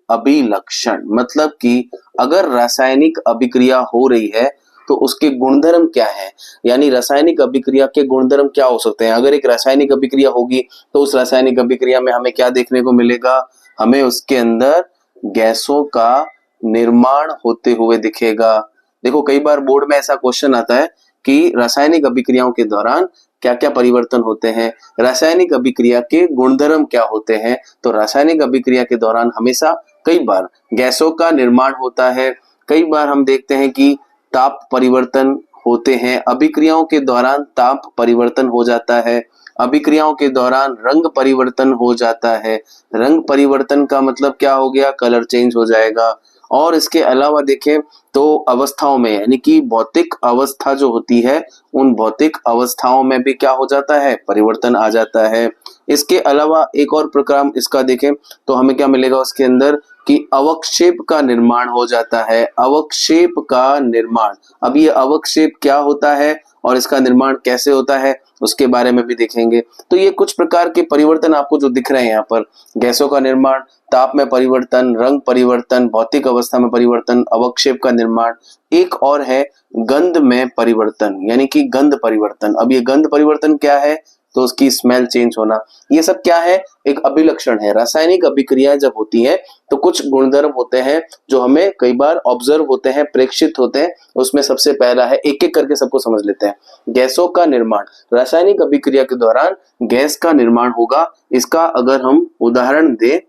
अभिलक्षण, मतलब कि अगर रासायनिक अभिक्रिया हो रही है तो उसके गुणधर्म क्या है, यानी रासायनिक अभिक्रिया के गुणधर्म क्या हो सकते हैं। अगर एक रासायनिक अभिक्रिया होगी तो उस रासायनिक अभिक्रिया में हमें क्या देखने को मिलेगा, हमें उसके अंदर गैसों का निर्माण होते हुए दिखेगा। देखो कई बार बोर्ड में ऐसा क्वेश्चन आता है कि रासायनिक अभिक्रियाओं के दौरान क्या क्या परिवर्तन होते हैं, रासायनिक अभिक्रिया के गुणधर्म क्या होते हैं। तो रासायनिक अभिक्रिया के दौरान हमेशा कई बार गैसों का निर्माण होता है, कई बार हम देखते हैं कि ताप परिवर्तन होते हैं। अभिक्रियाओं के दौरान ताप परिवर्तन हो जाता है, अभिक्रियाओं के दौरान रंग परिवर्तन हो जाता है। रंग परिवर्तन का मतलब क्या हो गया, कलर चेंज हो जाएगा। और इसके अलावा देखें तो अवस्थाओं में, यानी कि भौतिक अवस्था जो होती है, उन भौतिक अवस्थाओं में भी क्या हो जाता है, परिवर्तन आ जाता है। इसके अलावा एक और प्रकार इसका देखें तो हमें क्या मिलेगा उसके अंदर कि अवक्षेप का निर्माण हो जाता है। अवक्षेप का निर्माण, अब ये अवक्षेप क्या होता है और इसका निर्माण कैसे होता है उसके बारे में भी देखेंगे। तो ये कुछ प्रकार के परिवर्तन आपको जो दिख रहे हैं यहाँ पर, गैसों का निर्माण, ताप में परिवर्तन, रंग परिवर्तन, भौतिक अवस्था में परिवर्तन, अवक्षेप का निर्माण। एक और है गंध में परिवर्तन, यानी कि गंध परिवर्तन। अब ये गंध परिवर्तन क्या है, तो उसकी स्मेल चेंज होना। ये सब क्या है, एक अभिलक्षण है। रासायनिक अभिक्रियाएं जब होती हैं तो कुछ गुणधर्म होते हैं जो हमें कई बार ऑब्जर्व होते हैं, प्रेक्षित होते हैं। उसमें सबसे पहला है, एक एक करके सबको समझ लेते हैं, गैसों का निर्माण। रासायनिक अभिक्रिया के दौरान गैस का निर्माण होगा। इसका अगर हम उदाहरण दें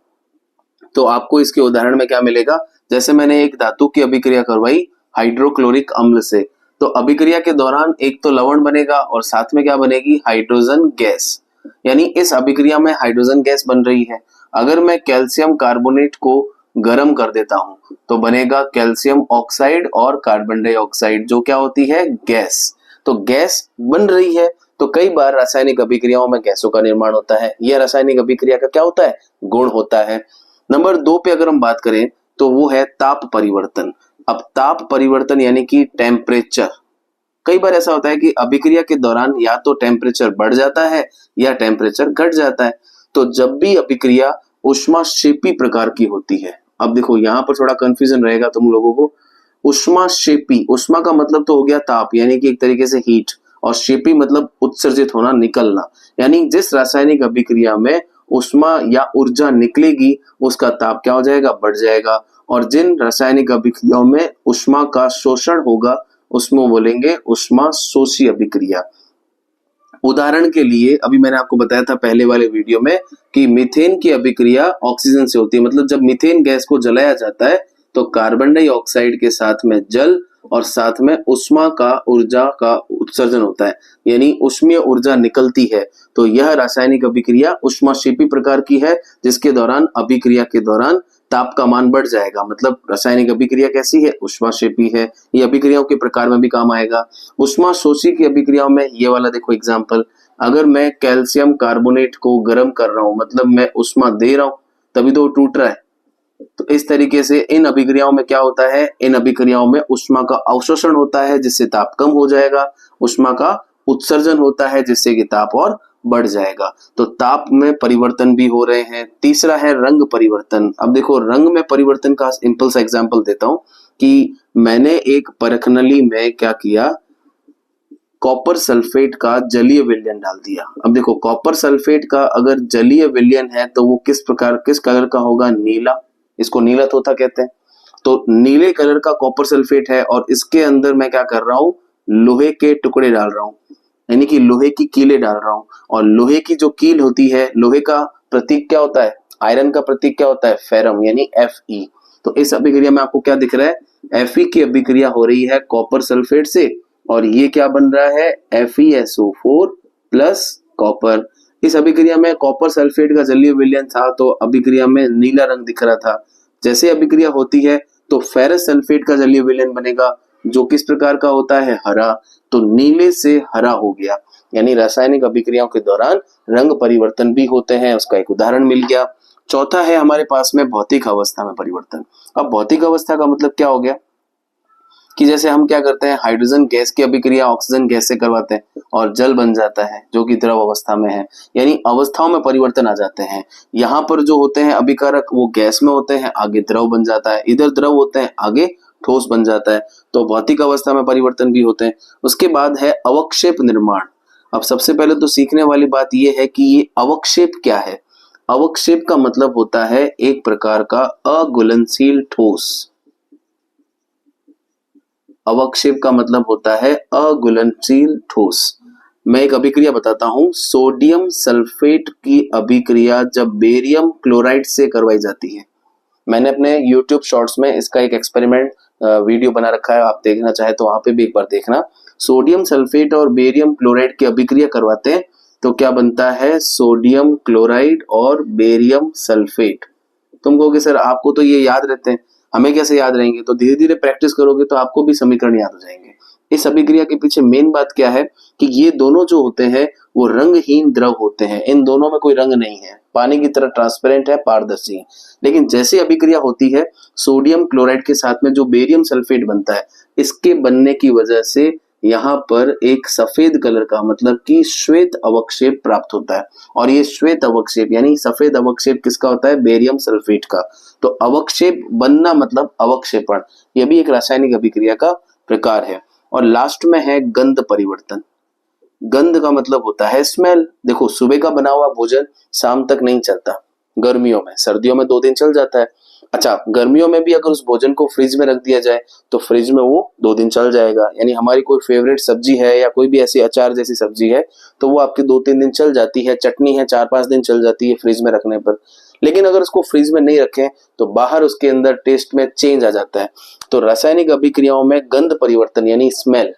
तो आपको इसके उदाहरण में क्या मिलेगा, जैसे मैंने एक धातु की अभिक्रिया करवाई हाइड्रोक्लोरिक अम्ल से, तो अभिक्रिया के दौरान एक तो लवण बनेगा और साथ में क्या बनेगी, हाइड्रोजन गैस। यानी इस अभिक्रिया में हाइड्रोजन गैस बन रही है। अगर मैं कैल्शियम कार्बोनेट को गर्म कर देता हूं तो बनेगा कैल्शियम ऑक्साइड और कार्बन डाइऑक्साइड, जो क्या होती है, गैस। तो गैस बन रही है। तो कई बार रासायनिक अभिक्रियाओं में गैसों का निर्माण होता है। यह रासायनिक अभिक्रिया का क्या होता है, गुण होता है। नंबर 2 पे अगर हम बात करें तो वो है ताप परिवर्तन। अब ताप परिवर्तन यानी कि टेम्परेचर। कई बार ऐसा होता है कि अभिक्रिया के दौरान या तो टेम्परेचर बढ़ जाता है या टेम्परेचर घट जाता है। तो जब भी अभिक्रिया ऊष्माक्षेपी प्रकार की होती है, अब देखो यहाँ पर थोड़ा कंफ्यूजन रहेगा तुम लोगों को। ऊष्माक्षेपी, ऊष्मा का मतलब तो हो गया ताप, यानी कि एक तरीके से हीट, और क्षेपी मतलब उत्सर्जित होना, निकलना। यानी जिस रासायनिक अभिक्रिया में ऊष्मा या ऊर्जा निकलेगी उसका ताप क्या हो जाएगा, बढ़ जाएगा। और जिन रासायनिक अभिक्रियाओं में ऊष्मा का शोषण होगा उसमें बोलेंगे ऊष्मा शोषी अभिक्रिया। उदाहरण के लिए अभी मैंने आपको बताया था पहले वाले वीडियो में कि मीथेन की अभिक्रिया ऑक्सीजन से होती है। मतलब जब मीथेन गैस को जलाया जाता है तो कार्बन डाइऑक्साइड के साथ में जल और साथ में ऊष्मा का, ऊर्जा का उत्सर्जन होता है, यानी ऊष्मीय ऊर्जा निकलती है। तो यह रासायनिक अभिक्रिया ऊष्माक्षेपी प्रकार की है, जिसके दौरान अभिक्रिया के दौरान ताप का मान बढ़ जाएगा। मतलब रासायनिक अभिक्रिया कैसी है, ऊष्माक्षेपी है। ये अभिक्रियाओं के प्रकार में भी काम आएगा। ऊष्मा शोषी की अभिक्रियाओं में ये वाला देखो एग्जाम्पल, अगर मैं कैल्शियम कार्बोनेट को गर्म कर रहा हूं, मतलब मैं ऊष्मा दे रहा हूं, तभी तो वो टूट रहा है। तो इस तरीके से इन अभिक्रियाओं में क्या होता है, इन अभिक्रियाओं में ऊष्मा का अवशोषण होता है जिससे ताप कम हो जाएगा, ऊष्मा का उत्सर्जन होता है जिससे कि ताप और बढ़ जाएगा। तो ताप में परिवर्तन भी हो रहे हैं। तीसरा है रंग परिवर्तन। अब देखो रंग में परिवर्तन का सिंपल सा एग्जांपल देता हूं कि मैंने एक परखनली में क्या किया, कॉपर सल्फेट का जलीय विलयन डाल दिया। अब देखो कॉपर सल्फेट का अगर जलीय विलयन है तो वो किस कलर का होगा, नीला। इसको नीला तोता कहते हैं। तो नीले कलर का कॉपर सल्फेट है और इसके अंदर मैं क्या कर रहा हूं, लोहे के टुकड़े डाल रहा हूं, यानी कि लोहे की कीलें डाल रहा हूं। और लोहे की जो कील होती है, लोहे का प्रतीक क्या होता है, आयरन का प्रतीक क्या होता है, फेरम, यानी Fe। तो इस अभिक्रिया में आपको क्या दिख रहा है, Fe की अभिक्रिया हो रही है कॉपर सल्फेट से, और ये क्या बन रहा है, FeSO4 प्लस कॉपर। इस अभिक्रिया में कॉपर सल्फेट का जलीय विलयन था तो अभिक्रिया में नीला रंग दिख रहा था। जैसे अभिक्रिया होती है तो फेरस सल्फेट का जलीय विलयन बनेगा जो किस प्रकार का होता है, हरा। तो नीले से हरा हो गया। यानी रासायनिक अभिक्रियाओं के दौरान रंग परिवर्तन भी होते हैं, उसका एक उदाहरण मिल गया। चौथा है हमारे पास में भौतिक अवस्था में परिवर्तन। अब भौतिक अवस्था का मतलब क्या हो गया कि जैसे हम क्या करते हैं, हाइड्रोजन गैस की अभिक्रिया ऑक्सीजन गैस से करवाते हैं और जल बन जाता है जो कि द्रव अवस्था में है, यानी अवस्थाओं में परिवर्तन आ जाते हैं। यहाँ पर जो होते हैं अभिकारक वो गैस में होते हैं, आगे द्रव बन जाता है, इधर द्रव होते हैं, आगे ठोस बन जाता है। तो भौतिक अवस्था में परिवर्तन भी होते हैं। उसके बाद है अवक्षेप निर्माण। अब सबसे पहले तो सीखने वाली बात यह है कि ये अवक्षेप क्या है। अवक्षेप का मतलब होता है एक प्रकार का अघुलनशील ठोस। अवक्षेप का मतलब होता है अघुलनशील ठोस। मैं एक अभिक्रिया बताता हूं, सोडियम सल्फेट की अभिक्रिया जब बेरियम क्लोराइड से करवाई जाती है। मैंने अपने YouTube शॉर्ट्स में इसका एक एक्सपेरिमेंट वीडियो बना रखा है, आप देखना चाहे तो वहां पे भी एक बार देखना। सोडियम सल्फेट और बेरियम क्लोराइड की अभिक्रिया करवाते हैं तो क्या बनता है, सोडियम क्लोराइड और बेरियम सल्फेट। तुम कहोगे सर आपको तो ये याद रहते हैं, हमें कैसे याद रहेंगे? तो धीरे धीरे प्रैक्टिस करोगे तो आपको भी समीकरण याद हो जाएंगे। इस अभिक्रिया के पीछे मेन बात क्या है कि ये दोनों जो होते हैं वो रंगहीन द्रव होते हैं, इन दोनों में कोई रंग नहीं है, पानी की तरह ट्रांसपेरेंट है, पारदर्शी है। लेकिन जैसे अभिक्रिया होती है सोडियम क्लोराइड के साथ में जो बेरियम सल्फेट बनता है, इसके बनने की वजह से यहाँ पर एक सफेद कलर का मतलब कि श्वेत अवक्षेप प्राप्त होता है। और ये श्वेत अवक्षेप यानी सफेद अवक्षेप किसका होता है, बेरियम सल्फेट का। तो अवक्षेप बनना मतलब अवक्षेपण, यह भी एक रासायनिक अभिक्रिया का प्रकार है। और लास्ट में है गंध परिवर्तन। गंध का मतलब होता है स्मेल। देखो सुबह का बना हुआ भोजन शाम तक नहीं चलता गर्मियों में, सर्दियों में 2 दिन चल जाता है। अच्छा, गर्मियों में भी अगर उस भोजन को फ्रिज में रख दिया जाए तो फ्रिज में वो 2 दिन चल जाएगा। यानी हमारी कोई फेवरेट सब्जी है या कोई भी ऐसी अचार जैसी सब्जी है तो वो आपके 2-3 दिन चल जाती है, चटनी है 4-5 दिन चल जाती है फ्रिज में रखने पर। लेकिन अगर उसको फ्रिज में नहीं रखें तो बाहर उसके अंदर टेस्ट में चेंज आ जाता है। तो रासायनिक अभिक्रियाओं में गंध परिवर्तन यानी स्मेल,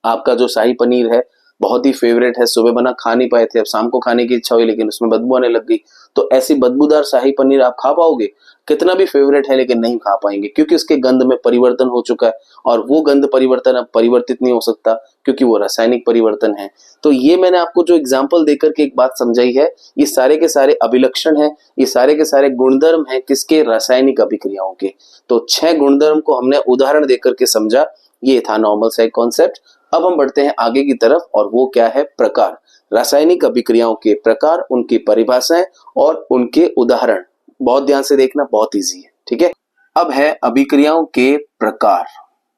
आपका जो शाही पनीर है बहुत ही फेवरेट है, सुबह बना खा नहीं पाए थे, अब शाम को खाने की इच्छा हुई लेकिन उसमें बदबू आने लग गई, तो ऐसी बदबूदार शाही पनीर आप खा पाओगे? कितना भी फेवरेट है लेकिन नहीं खा पाएंगे, क्योंकि उसके गंध में परिवर्तन हो चुका है। और वो गंध परिवर्तन अब परिवर्तित नहीं हो सकता क्योंकि वो रासायनिक परिवर्तन है। तो ये मैंने आपको जो एग्जाम्पल देकर के एक बात समझाई है, ये सारे के सारे अभिलक्षण है, ये सारे के सारे गुणधर्म है किसके, रासायनिक अभिक्रियाओं के। तो 6 गुणधर्म को हमने उदाहरण देकर के समझा, ये था नॉर्मल साइड कॉन्सेप्ट। अब हम बढ़ते हैं आगे की तरफ और वो क्या है, प्रकार। रासायनिक अभिक्रियाओं के प्रकार, उनकी परिभाषाएं और उनके उदाहरण। बहुत ध्यान से देखना, बहुत इजी है, ठीक है। अब है अभिक्रियाओं के प्रकार,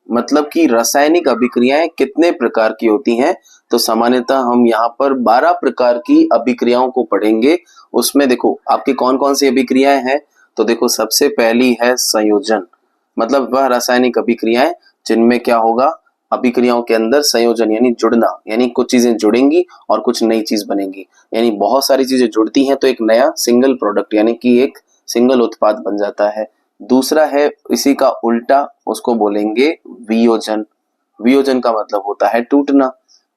मतलब कि रासायनिक अभिक्रियाएं कितने प्रकार की होती हैं। तो सामान्यतः हम यहाँ पर 12 प्रकार की अभिक्रियाओं को पढ़ेंगे। उसमें देखो आपकी कौन कौन सी अभिक्रियाएं हैं, तो देखो सबसे पहली है संयोजन, मतलब वह रासायनिक अभिक्रियाएं जिनमें क्या होगा, अभिक्रियाओं के अंदर संयोजन यानी जुड़ना, यानी कुछ चीजें जुड़ेंगी और कुछ नई चीज बनेगी, यानी बहुत सारी चीजें जुड़ती हैं तो एक नया सिंगल प्रोडक्ट यानी कि एक सिंगल उत्पाद बन जाता है। दूसरा है इसी का उल्टा, उसको बोलेंगे वियोजन। वियोजन का मतलब होता है टूटना।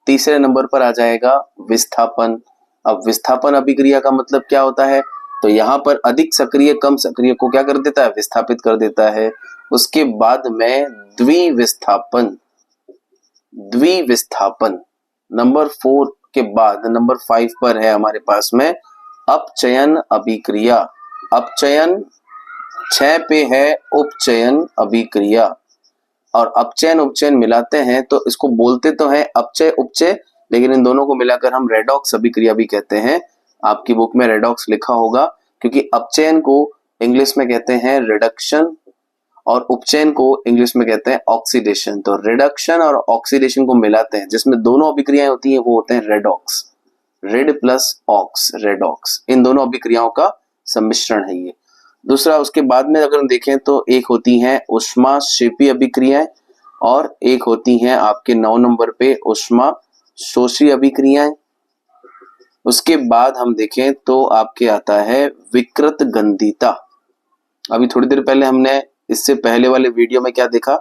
तीसरे नंबर पर आ जाएगा विस्थापन। अब विस्थापन अभिक्रिया का मतलब क्या होता है, तो यहाँ पर अधिक सक्रिय कम सक्रिय को क्या कर देता है, विस्थापित कर देता है। उसके बाद में द्विविस्थापन। द्विविस्थापन नंबर 4 के बाद नंबर 5 पर है हमारे पास में अपचयन अभिक्रिया। अपचयन 6 पे है उपचयन अभिक्रिया। और अपचयन उपचयन मिलाते हैं तो इसको बोलते तो है अपचय उपचय, लेकिन इन दोनों को मिलाकर हम रेडॉक्स अभिक्रिया भी कहते हैं। आपकी बुक में रेडॉक्स लिखा होगा, क्योंकि अपचयन को इंग्लिश में कहते हैं रिडक्शन और उपचयन को इंग्लिश में कहते हैं ऑक्सीडेशन। तो रिडक्शन और ऑक्सीडेशन को मिलाते हैं, जिसमें दोनों अभिक्रियाएं होती हैं वो होते हैं redox. Red plus ox, redox, इन दोनों अभिक्रियाओं का सम्मिश्रण है ये। दूसरा, उसके बाद में अगर हम देखें तो एक होती हैं ऊष्माक्षेपी अभिक्रियाएं और एक होती हैं आपके 9 नंबर पे ऊष्मा शोषी अभिक्रियाएं। उसके बाद हम देखें तो आपके आता है विकृत गंधिता। अभी थोड़ी देर पहले हमने इससे पहले वाले वीडियो में क्या देखा,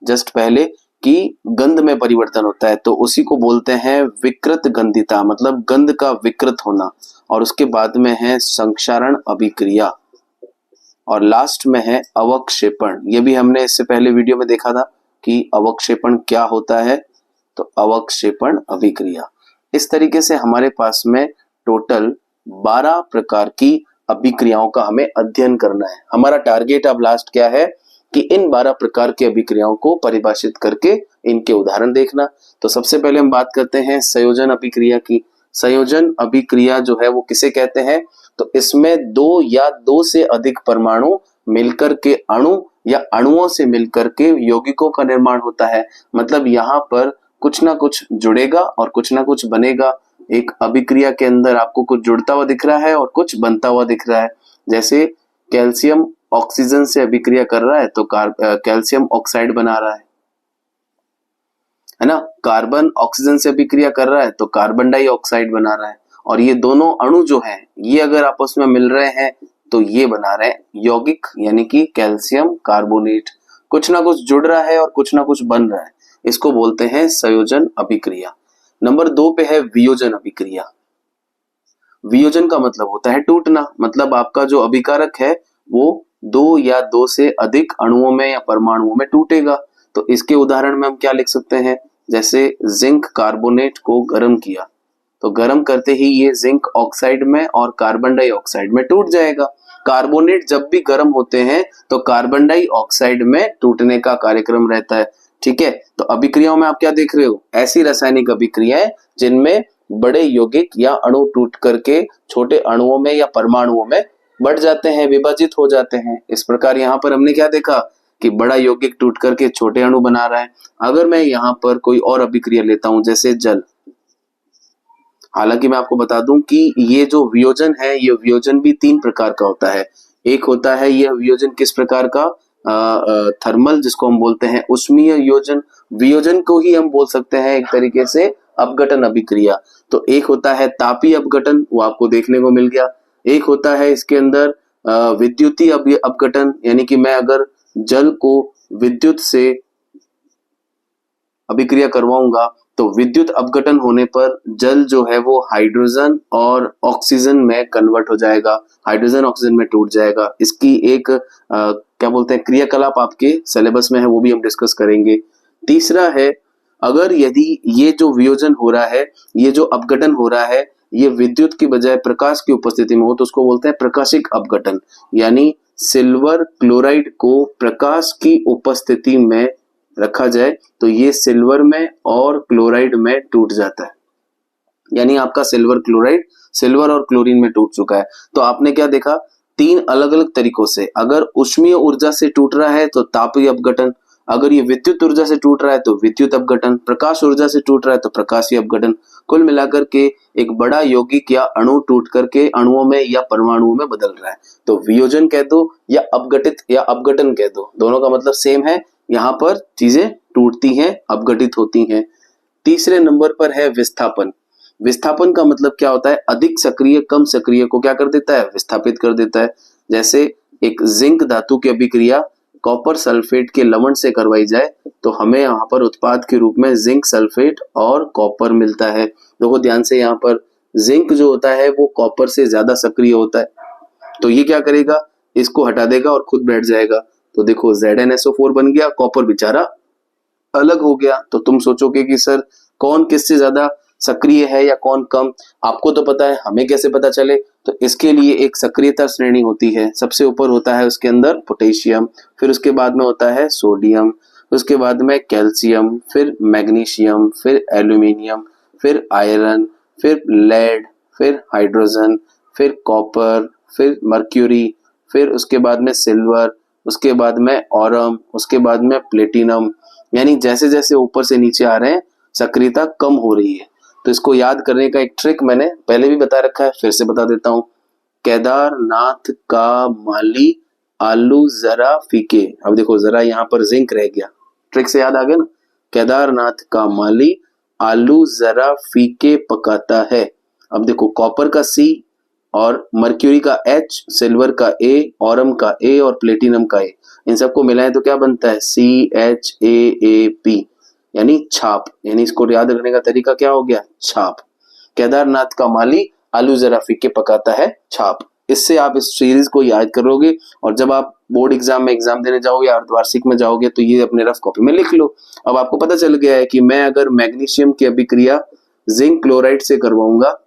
जस्ट पहले, कि गंध में परिवर्तन होता है, तो उसी को बोलते हैं विकृत गंधिता, मतलब गंध का विकृत होना। और उसके बाद में है संक्षारण अभिक्रिया और लास्ट में है अवक्षेपण। ये भी हमने इससे पहले वीडियो में देखा था कि अवक्षेपण क्या होता है, तो अवक्षेपण अभिक्रिया। इस तरीके से हमारे पास में टोटल 12 प्रकार की अभिक्रियाओं का हमें अध्ययन करना है। हमारा टारगेट अब लास्ट क्या है कि इन 12 प्रकार की अभिक्रियाओं को परिभाषित करके इनके उदाहरण देखना। तो सबसे पहले हम बात करते हैं संयोजन अभिक्रिया की। संयोजन अभिक्रिया जो है वो किसे कहते हैं, तो इसमें 2 या 2 से अधिक परमाणु मिलकर के अणु या अणुओं से मिलकर के यौगिकों का निर्माण होता है। मतलब यहाँ पर कुछ ना कुछ जुड़ेगा और कुछ ना कुछ बनेगा। एक अभिक्रिया के अंदर आपको कुछ जुड़ता हुआ दिख रहा है और कुछ बनता हुआ दिख रहा है। जैसे कैल्शियम ऑक्सीजन से अभिक्रिया कर रहा है तो कैल्शियम ऑक्साइड बना रहा है ना। कार्बन ऑक्सीजन से अभिक्रिया कर रहा है तो कार्बन डाइऑक्साइड बना रहा है। और ये दोनों अणु जो हैं ये अगर आपस में मिल रहे हैं तो ये बना रहे हैं यौगिक, यानी कि कैल्शियम कार्बोनेट। कुछ ना कुछ जुड़ रहा है और कुछ ना कुछ बन रहा है। इसको बोलते हैं संयोजन अभिक्रिया। नंबर 2 पे है वियोजन अभिक्रिया। वियोजन का मतलब होता है टूटना, मतलब आपका जो अभिकारक है वो 2 या 2 से अधिक अणुओं में या परमाणुओं में टूटेगा। तो इसके उदाहरण में हम क्या लिख सकते हैं, जैसे जिंक कार्बोनेट को गर्म किया तो गर्म करते ही ये जिंक ऑक्साइड में और कार्बन डाइऑक्साइड में टूट जाएगा। कार्बोनेट जब भी गर्म होते हैं तो कार्बन डाइऑक्साइड में टूटने का कार्यक्रम रहता है। ठीक है, तो अभिक्रियाओं में आप क्या देख रहे हो, ऐसी रासायनिक अभिक्रियाएं जिनमें बड़े यौगिक या अणु टूट करके छोटे अणुओं में या परमाणुओं में बढ़ जाते हैं, विभाजित हो जाते हैं। इस प्रकार यहाँ पर हमने क्या देखा कि बड़ा यौगिक टूट करके छोटे अणु बना रहा है। अगर मैं यहाँ पर कोई और अभिक्रिया लेता हूं जैसे जल, हालांकि मैं आपको बता दूं कि ये जो वियोजन है ये वियोजन भी 3 प्रकार का होता है। एक होता है यह वियोजन किस प्रकार का, थर्मल, जिसको हम बोलते हैं उष्मीय योजन। वियोजन को ही हम बोल सकते हैं एक तरीके से अपघटन अभिक्रिया। तो एक होता है तापीय अपघटन, वो आपको देखने को मिल गया। एक होता है इसके अंदर विद्युतीय अपघटन, यानी कि मैं अगर जल को विद्युत से अभिक्रिया करवाऊंगा तो विद्युत अपघटन होने पर जल जो है वो हाइड्रोजन और ऑक्सीजन में कन्वर्ट हो जाएगा, हाइड्रोजन ऑक्सीजन में टूट जाएगा। इसकी एक क्या बोलते हैं क्रियाकलाप आपके सिलेबस में है, वो भी हम डिस्कस करेंगे। तीसरा है, अगर यदि ये जो वियोजन हो रहा है, ये जो अपघटन हो रहा है, ये विद्युत की बजाय प्रकाश की उपस्थिति में हो तो उसको बोलते हैं प्रकाशिक अपघटन। यानी सिल्वर क्लोराइड को प्रकाश की उपस्थिति में रखा जाए तो ये सिल्वर में और क्लोराइड में टूट जाता है, यानी आपका सिल्वर क्लोराइड सिल्वर और क्लोरीन में टूट चुका है। तो आपने क्या देखा, 3 अलग अलग तरीकों से, अगर उष्मीय ऊर्जा से टूट रहा है तो तापीय अपघटन, अगर ये विद्युत ऊर्जा से टूट रहा है तो विद्युत अपघटन, प्रकाश ऊर्जा से टूट रहा है तो प्रकाशीय अपघटन। कुल मिलाकर के एक बड़ा यौगिक या अणु टूट करके अणुओं में या परमाणुओं में बदल रहा है। तो वियोजन कह दो या अपघटित या अपघटन कह दो, दोनों का मतलब सेम है। यहाँ पर चीजें टूटती हैं, अपघटित होती हैं। तीसरे नंबर पर है विस्थापन। विस्थापन का मतलब क्या होता है, अधिक सक्रिय कम सक्रिय को क्या कर देता है, विस्थापित कर देता है। जैसे एक जिंक धातु की अभिक्रिया कॉपर सल्फेट के लवण से करवाई जाए तो हमें यहाँ पर उत्पाद के रूप में जिंक सल्फेट और कॉपर मिलता है। देखो ध्यान से, यहाँ पर जिंक जो होता है वो कॉपर से ज्यादा सक्रिय होता है, तो ये क्या करेगा, इसको हटा देगा और खुद बैठ जाएगा। तो देखो ZnSO4 बन गया, कॉपर बेचारा अलग हो गया। तो तुम सोचोगे कि सर कौन किससे ज्यादा सक्रिय है या कौन कम, आपको तो पता है, हमें कैसे पता चले। तो इसके लिए एक सक्रियता श्रेणी होती है। सबसे ऊपर होता है उसके अंदर पोटेशियम, फिर उसके बाद में होता है सोडियम, उसके बाद में कैल्शियम, फिर मैग्नीशियम, फिर एल्यूमिनियम, फिर आयरन, फिर लेड, फिर हाइड्रोजन, फिर कॉपर, फिर मर्क्यूरी, फिर उसके बाद में सिल्वर, उसके बाद में ऑरम, उसके बाद में प्लेटिनम। यानी जैसे जैसे ऊपर से नीचे आ रहे हैं सक्रियता कम हो रही है। तो इसको याद करने का एक ट्रिक मैंने पहले भी बता रखा है, फिर से बता देता हूं। केदारनाथ का माली आलू जरा फीके, अब देखो जरा यहाँ पर जिंक रह गया, ट्रिक से याद आ गया ना। केदारनाथ का माली आलू जरा फीके पकाता है। अब देखो कॉपर का C और मर्क्यूरी का H, सिल्वर का A, ऑरम का A और प्लेटिनम का A, इन सबको मिलाएं तो क्या बनता है, CHAAP, यानी छाप। यानी इसको याद रखने का तरीका क्या हो गया, छाप। केदारनाथ का माली आलू जरा फीके पकाता है, छाप। इससे आप इस सीरीज को याद करोगे और जब आप बोर्ड एग्जाम में एग्जाम देने जाओगे या अर्धवार्षिक में जाओगे तो ये अपने रफ कॉपी में लिख लो। अब आपको पता चल गया है कि मैं अगर मैग्नीशियम की अभिक्रिया जिंक क्लोराइड से करवाऊंगा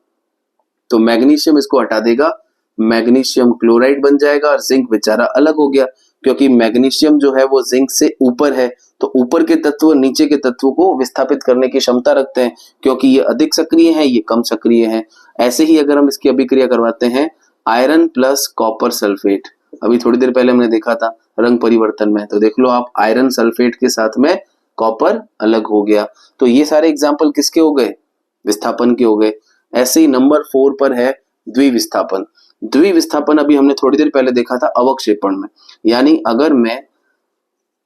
तो मैग्नीशियम इसको हटा देगा, मैग्नीशियम क्लोराइड बन जाएगा और जिंक बेचारा अलग हो गया, क्योंकि मैग्नीशियम जो है वो जिंक से ऊपर है। तो ऊपर के तत्व नीचे के तत्व को विस्थापित करने की क्षमता रखते हैं, क्योंकि ये अधिक सक्रिय है, ये कम सक्रिय है। ऐसे ही अगर हम इसकी अभिक्रिया करवाते हैं आयरन प्लस कॉपर सल्फेट, अभी थोड़ी देर पहले हमने देखा था रंग परिवर्तन में, तो देख लो आप आयरन सल्फेट के साथ में कॉपर अलग हो गया। तो ये सारे एग्जाम्पल किसके हो गए, विस्थापन के हो गए। ऐसे ही नंबर 4 पर है द्विविस्थापन। द्विविस्थापन अभी हमने थोड़ी देर पहले देखा था अवक्षेपण में, यानी अगर मैं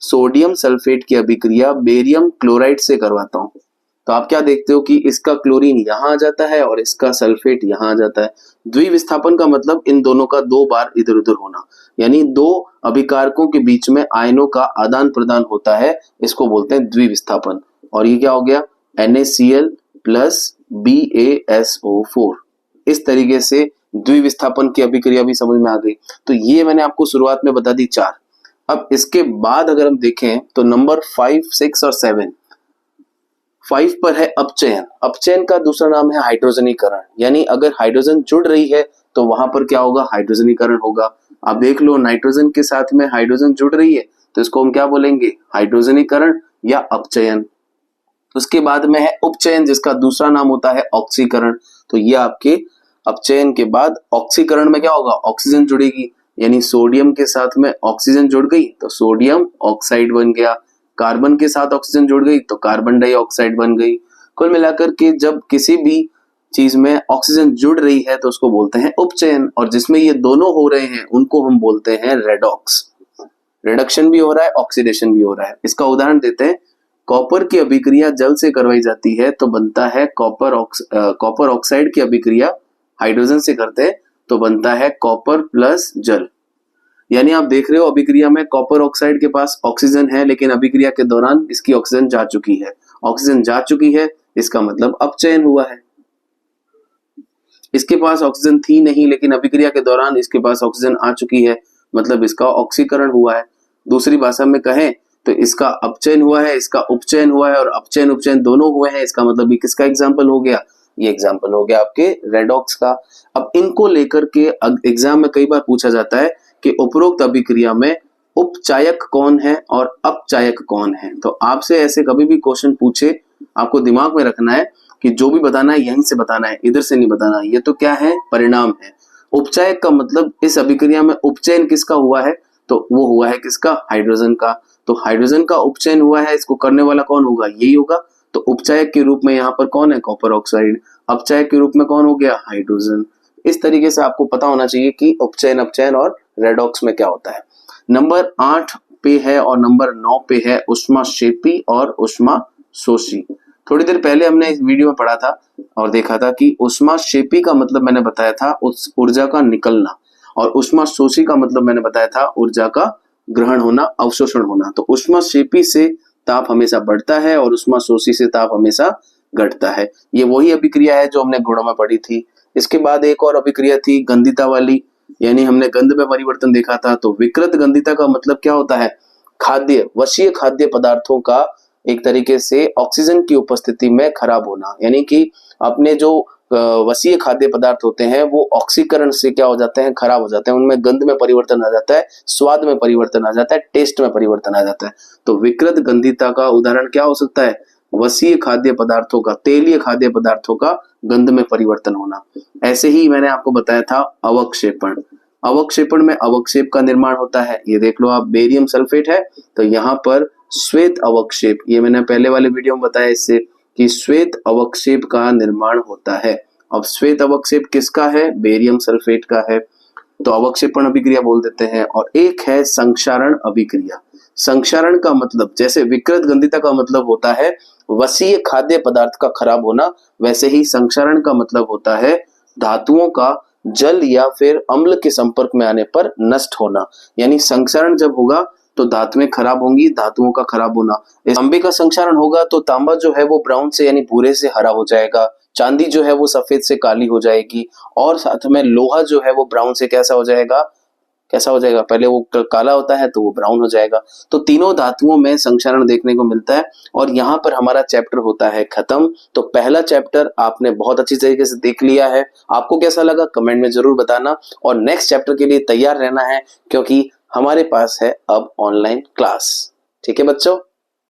सोडियम सल्फेट की अभिक्रिया बेरियम क्लोराइड से करवाता हूं तो आप क्या देखते हो कि इसका क्लोरीन यहां आ जाता है और इसका सल्फेट यहां आ जाता है। द्विविस्थापन का मतलब इन दोनों का 2 बार इधर उधर होना, यानी 2 अभिकारकों के बीच में आयनों का आदान प्रदान होता है, इसको बोलते हैं द्विविस्थापन। और ये क्या हो गया NaCl प्लस BaSO4। इस तरीके से द्विविस्थापन की अभिक्रिया भी समझ में आ गई। तो ये मैंने आपको शुरुआत में बता दी 4। अब इसके बाद अगर हम देखें तो नंबर 5, 6 और 7। 5 पर है अपचयन। अपचयन का दूसरा नाम है हाइड्रोजनीकरण, यानी अगर हाइड्रोजन जुड़ रही है तो वहां पर क्या होगा, हाइड्रोजनीकरण होगा। आप देख लो नाइट्रोजन के साथ में हाइड्रोजन जुड़ रही है तो इसको हम क्या बोलेंगे, हाइड्रोजनीकरण या अपचयन। उसके बाद में है उपचयन, जिसका दूसरा नाम होता है ऑक्सीकरण। तो ये आपके अपचयन के बाद ऑक्सीकरण में क्या होगा, ऑक्सीजन जुड़ेगी, यानी सोडियम के साथ में ऑक्सीजन जुड़ गई तो सोडियम ऑक्साइड बन गया, कार्बन के साथ ऑक्सीजन जुड़ गई तो कार्बन डाइऑक्साइड बन गई। कुल मिलाकर के जब किसी भी चीज में ऑक्सीजन जुड़ रही है तो उसको बोलते हैं उपचयन, और जिसमें ये दोनों हो रहे हैं उनको हम बोलते हैं रेडॉक्स। रिडक्शन भी हो रहा है, ऑक्सीडेशन भी हो रहा है। इसका उदाहरण देते हैं, कॉपर की अभिक्रिया जल से करवाई जाती है तो बनता है कॉपर ऑक्साइड की अभिक्रिया हाइड्रोजन से करते हैं तो बनता है कॉपर प्लस जल। यानी आप देख रहे हो अभिक्रिया में कॉपर ऑक्साइड के पास ऑक्सीजन है, लेकिन अभिक्रिया के दौरान इसकी ऑक्सीजन जा चुकी है। ऑक्सीजन जा चुकी है इसका मतलब अपचयन हुआ है। इसके पास ऑक्सीजन थी नहीं, लेकिन अभिक्रिया के दौरान इसके पास ऑक्सीजन आ चुकी है, मतलब इसका ऑक्सीकरण हुआ है। दूसरी भाषा में कहें तो इसका अपचयन हुआ है, इसका उपचयन हुआ है, और अपचयन उपचयन दोनों हुए हैं। इसका मतलब ये किसका एग्जाम्पल हो गया, ये एग्जाम्पल हो गया आपके रेडॉक्स का। अब इनको लेकर के एग्जाम में कई बार पूछा जाता है कि उपरोक्त अभिक्रिया में उपचायक कौन है और अपचायक कौन है। तो आपसे ऐसे कभी भी क्वेश्चन पूछे, आपको दिमाग में रखना है कि जो भी बताना है यहीं से बताना है, इधर से नहीं बताना। ये तो क्या है, परिणाम है। उपचायक का मतलब इस अभिक्रिया में उपचयन किसका हुआ है, तो वो हुआ है किसका, हाइड्रोजन का। तो हाइड्रोजन का उपचयन हुआ है, इसको करने वाला कौन होगा, यही होगा। तो उपचायक के रूप में यहाँ पर कौन है, कॉपर ऑक्साइड। अपचायक के रूप में कौन हो गया, हाइड्रोजन। इस तरीके से आपको पता होना चाहिए कि उपचयन, अपचयन और रेडॉक्स में क्या होता है। नंबर 8 पे है और नंबर 9 पे है ऊष्माक्षेपी और ऊष्माशोषी। थोड़ी देर पहले हमने इस वीडियो में पढ़ा था और देखा था कि ऊष्माक्षेपी का मतलब मैंने बताया था उस ऊर्जा का निकलना, और ऊष्माशोषी का मतलब मैंने बताया था ऊर्जा का ग्रहण होना, अवशोषण होना। तो ऊष्माक्षेपी से ताप हमेशा बढ़ता है और ऊष्माशोषी से ताप हमेशा घटता है। ये वही अभिक्रिया है जो हमने गुणों में पढ़ी थी। इसके बाद एक और अभिक्रिया थी गंधिता वाली, यानी हमने गंध में परिवर्तन देखा था। तो विकृत गंधिता का मतलब क्या होता है, खाद्य, वशीय खाद्य पदार्थों का एक तरीके से ऑक्सीजन की उपस्थिति में खराब होना, यानी कि अपने जो वसीय खाद्य पदार्थ होते हैं वो ऑक्सीकरण से क्या हो जाते हैं, खराब हो जाते हैं। उनमें गंध में परिवर्तन आ जाता है, स्वाद में परिवर्तन आ जाता है, टेस्ट में परिवर्तन आ जाता है। तो विकृत गंधिता का उदाहरण क्या हो सकता है, वसीय खाद्य पदार्थों का, तेलीय खाद्य पदार्थों का गंध में परिवर्तन होना। ऐसे ही मैंने आपको बताया था अवक्षेपण। अवक्षेपण में अवक्षेप का निर्माण होता है। ये देख लो आप, बेरियम सल्फेट है तो यहाँ पर श्वेत अवक्षेप, ये मैंने पहले वाले वीडियो में बताया इससे कि श्वेत अवक्षेप का निर्माण होता है। अब श्वेत अवक्षेप किसका है, बेरियम सल्फेट का है। तो अवक्षेपण अभिक्रिया बोल देते हैं। और एक है संक्षारण अभिक्रिया। संक्षारण का मतलब, जैसे विकृत गंधिता का मतलब होता है वसीय खाद्य पदार्थ का खराब होना, वैसे ही संक्षारण का मतलब होता है धातुओं का जल या फिर अम्ल के संपर्क में आने पर नष्ट होना। यानी संक्षारण जब होगा तो धातुएं खराब होंगी, धातुओं का खराब होना। तांबे का संक्षारण होगा तो तांबा जो है वो ब्राउन से यानी भूरे से हरा हो जाएगा, चांदी जो है वो सफेद से काली हो जाएगी, और साथ में लोहा जो है वो ब्राउन से कैसा हो जाएगा, पहले वो काला होता है तो वो ब्राउन हो जाएगा। तो तीनों धातुओं में संक्षारण देखने को मिलता है। और यहाँ पर हमारा चैप्टर होता है खत्म। तो पहला चैप्टर आपने बहुत अच्छी तरीके से देख लिया है। आपको कैसा लगा कमेंट में जरूर बताना, और नेक्स्ट चैप्टर के लिए तैयार रहना है क्योंकि हमारे पास है अब ऑनलाइन क्लास। ठीक है बच्चों।